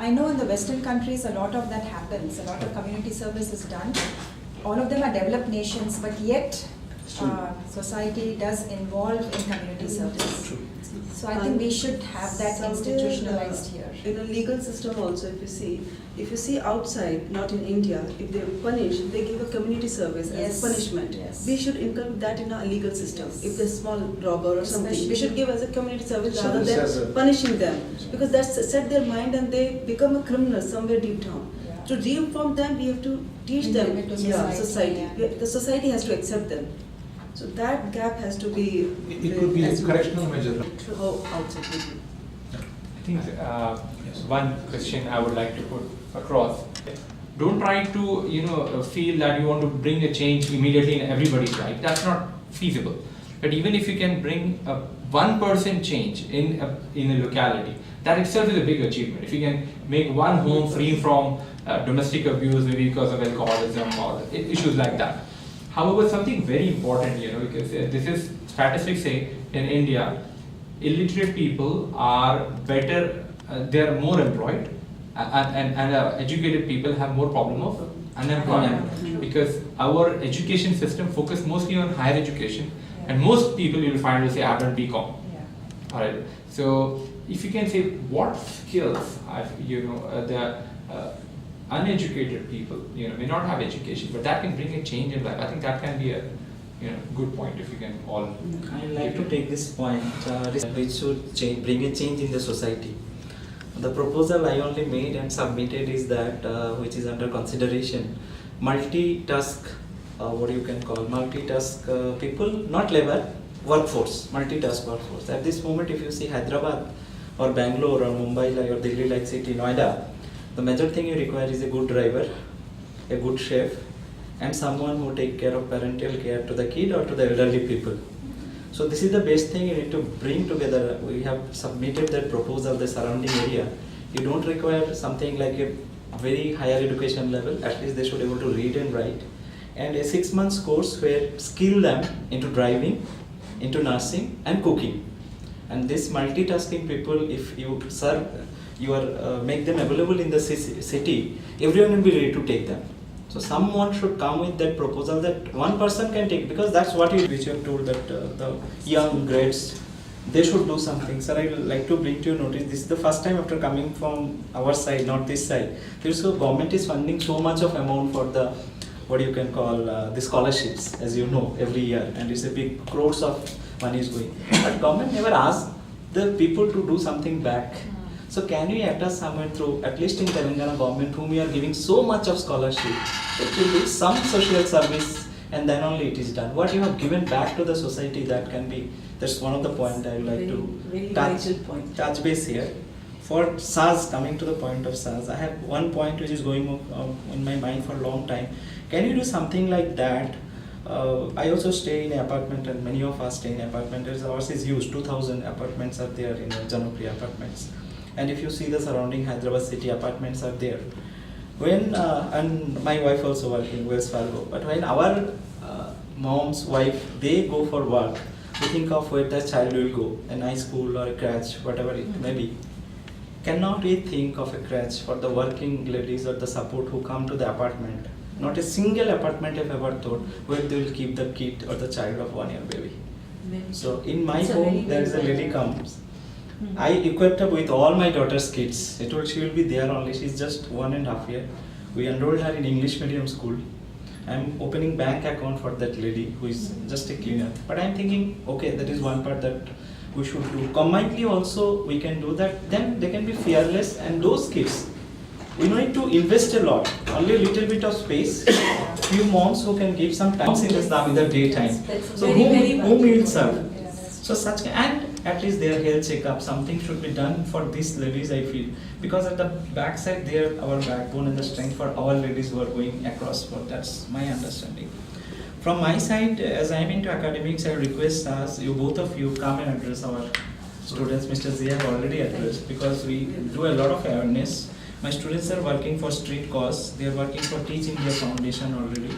I know in the Western countries, a lot of that happens. A lot of community service is done. All of them are developed nations, but yet society does involve in community service. So I think we should have that Somewhere, institutionalized here. In a legal system also, if you see outside, not in India, if they punish, they give a community service as Yes, a punishment. yes. We should include that in our legal system. Yes. If there's small robber or something, we Especially- should give as a community service Sure. rather As a- than punishing them. Because that's set their mind and they become a criminal somewhere deep down. Yeah. To re-inform them, we have to teach Bring them. them into Yeah, society, society. yeah. The society has to accept them. So that gap has to be. It could be a as- correctional measure. How outside will be. I think one question I would like to put across. Don't try to feel that you want to bring a change immediately in everybody's life. That's not feasible. But even if you can bring a 1% change in a locality, that itself is a big achievement. If you can make one home free from domestic abuse, maybe because of alcoholism or issues like that. However, something very important, because this is statistics say in India, illiterate people are better, they are more employed, and educated people have more problem of unemployment, because our education system focus mostly on higher education, and most people you will find will say I've done BCom. All right. So if you can say what skills the uneducated people may not have education, but that can bring a change in life. I think that can be a good point if you can all. I like to take this point, which should bring a change in the society. The proposal I only made and submitted is that, which is under consideration, multitask, multitask people, not labor, workforce, multitask workforce. At this moment, if you see Hyderabad or Bangalore or Mumbai or Delhi like city, Noida, the major thing you require is a good driver, a good chef, and someone who take care of parental care to the kid or to the elderly people. So this is the best thing you need to bring together. We have submitted that proposal, the surrounding area. You don't require something like a very higher education level, at least they should be able to read and write. And a 6 months course where skill them into driving, into nursing and cooking. And this multitasking people, if you serve, make them available in the city, everyone will be ready to take them. So someone should come with that proposal that one person can take, because that's what which you have told that the young grads, they should do something. Sir, I would like to bring to your notice, this is the first time after coming from our side, not this side. So government is funding so much of amount for the, the scholarships, as you know, every year, and it's a big crores of money is going. But government never asked the people to do something back. So can we address somewhere through, at least in Telangana government, whom we are giving so much of scholarship, it will do some social service and then only it is done. What you have given back to the society, that can be, that's one of the point I would like Very touch base here. For SARS, coming to the point of SARS, I have one point which is going in my mind for a long time. Can you do something like that? I also stay in an apartment, and many of us stay in apartments. Ours is used, 2,000 apartments are there in Janapriya apartments. And if you see the surrounding Hyderabad city, apartments are there. When, and my wife also working Wells Fargo, but when our mom's wife, they go for work, we think of where the child will go, a nice school or a crèche, whatever it may be. Cannot we think of a crèche for the working ladies or the support who come to the apartment? Not a single apartment I've ever thought where they will keep the kid or the child of 1 year baby. So in my home, there is a lady comes I equipped her with all my daughter's kits. I told she will be there only. She's just 1.5 years. We enrolled her in English medium school. I'm opening bank account for that lady who is just a cleaner. But I'm thinking, okay, that is one part that we should do. Combinedly also we can do that. Then they can be fearless, and those kids, we need to invest a lot. Only a little bit of space. Few moms who can give some time in the daytime. So whom will serve? So such, and at least their health checkup, something should be done for these ladies, I feel, because at the backside they are our backbone and the strength for our ladies who are going across. For that's my understanding. From my side, as I am into academics, I request us, you both of you, come and address our students. Mr. Z have already addressed, because we do a lot of awareness. My students are working for street cause. They are working for Teach India Foundation already.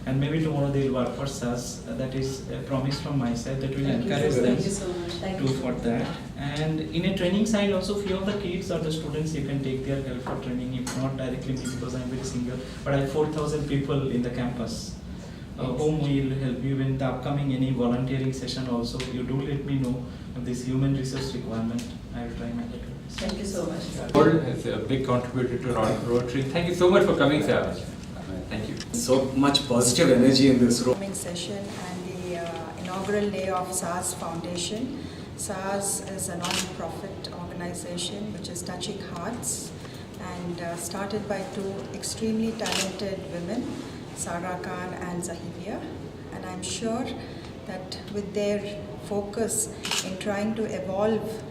And maybe tomorrow they will work for SAS. That is a promise from my side that we will encourage them to for that. And in a training side also, few of the kids or the students, you can take their help for training, if not directly me, because I am very single. But I have 4,000 people in the campus whom will help you in the upcoming any volunteering session also. You do let me know of this human resource requirement. I will try my best. Thank you so much. World has a big contributor to Rotary. Thank you so much for coming, sir. Thank you. So much positive energy in this room. Session and the inaugural day of SAS Foundation. SAS is a non-profit organization which is touching hearts, and started by two extremely talented women, Sarah Khan and Zahibia. And I'm sure that with their focus in trying to evolve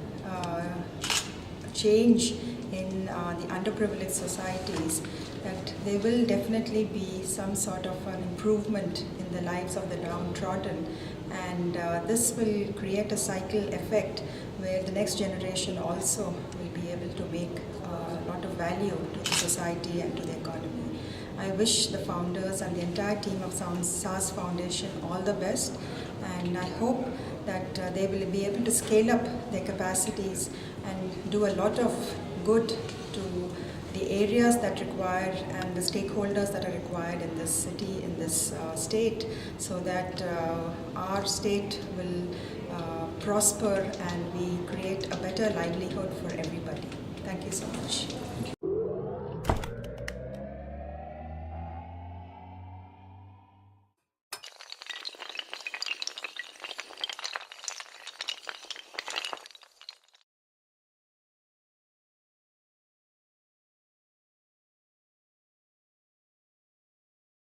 change in the underprivileged societies, that there will definitely be some sort of an improvement in the lives of the downtrodden, and this will create a cycle effect where the next generation also will be able to make a lot of value to the society and to the economy. I wish the founders and the entire team of SAS Foundation all the best, and I hope that they will be able to scale up their capacities and do a lot of good to the areas that require and the stakeholders that are required in this city, in this state, so that our state will prosper and we create a better livelihood for everybody. Thank you so much.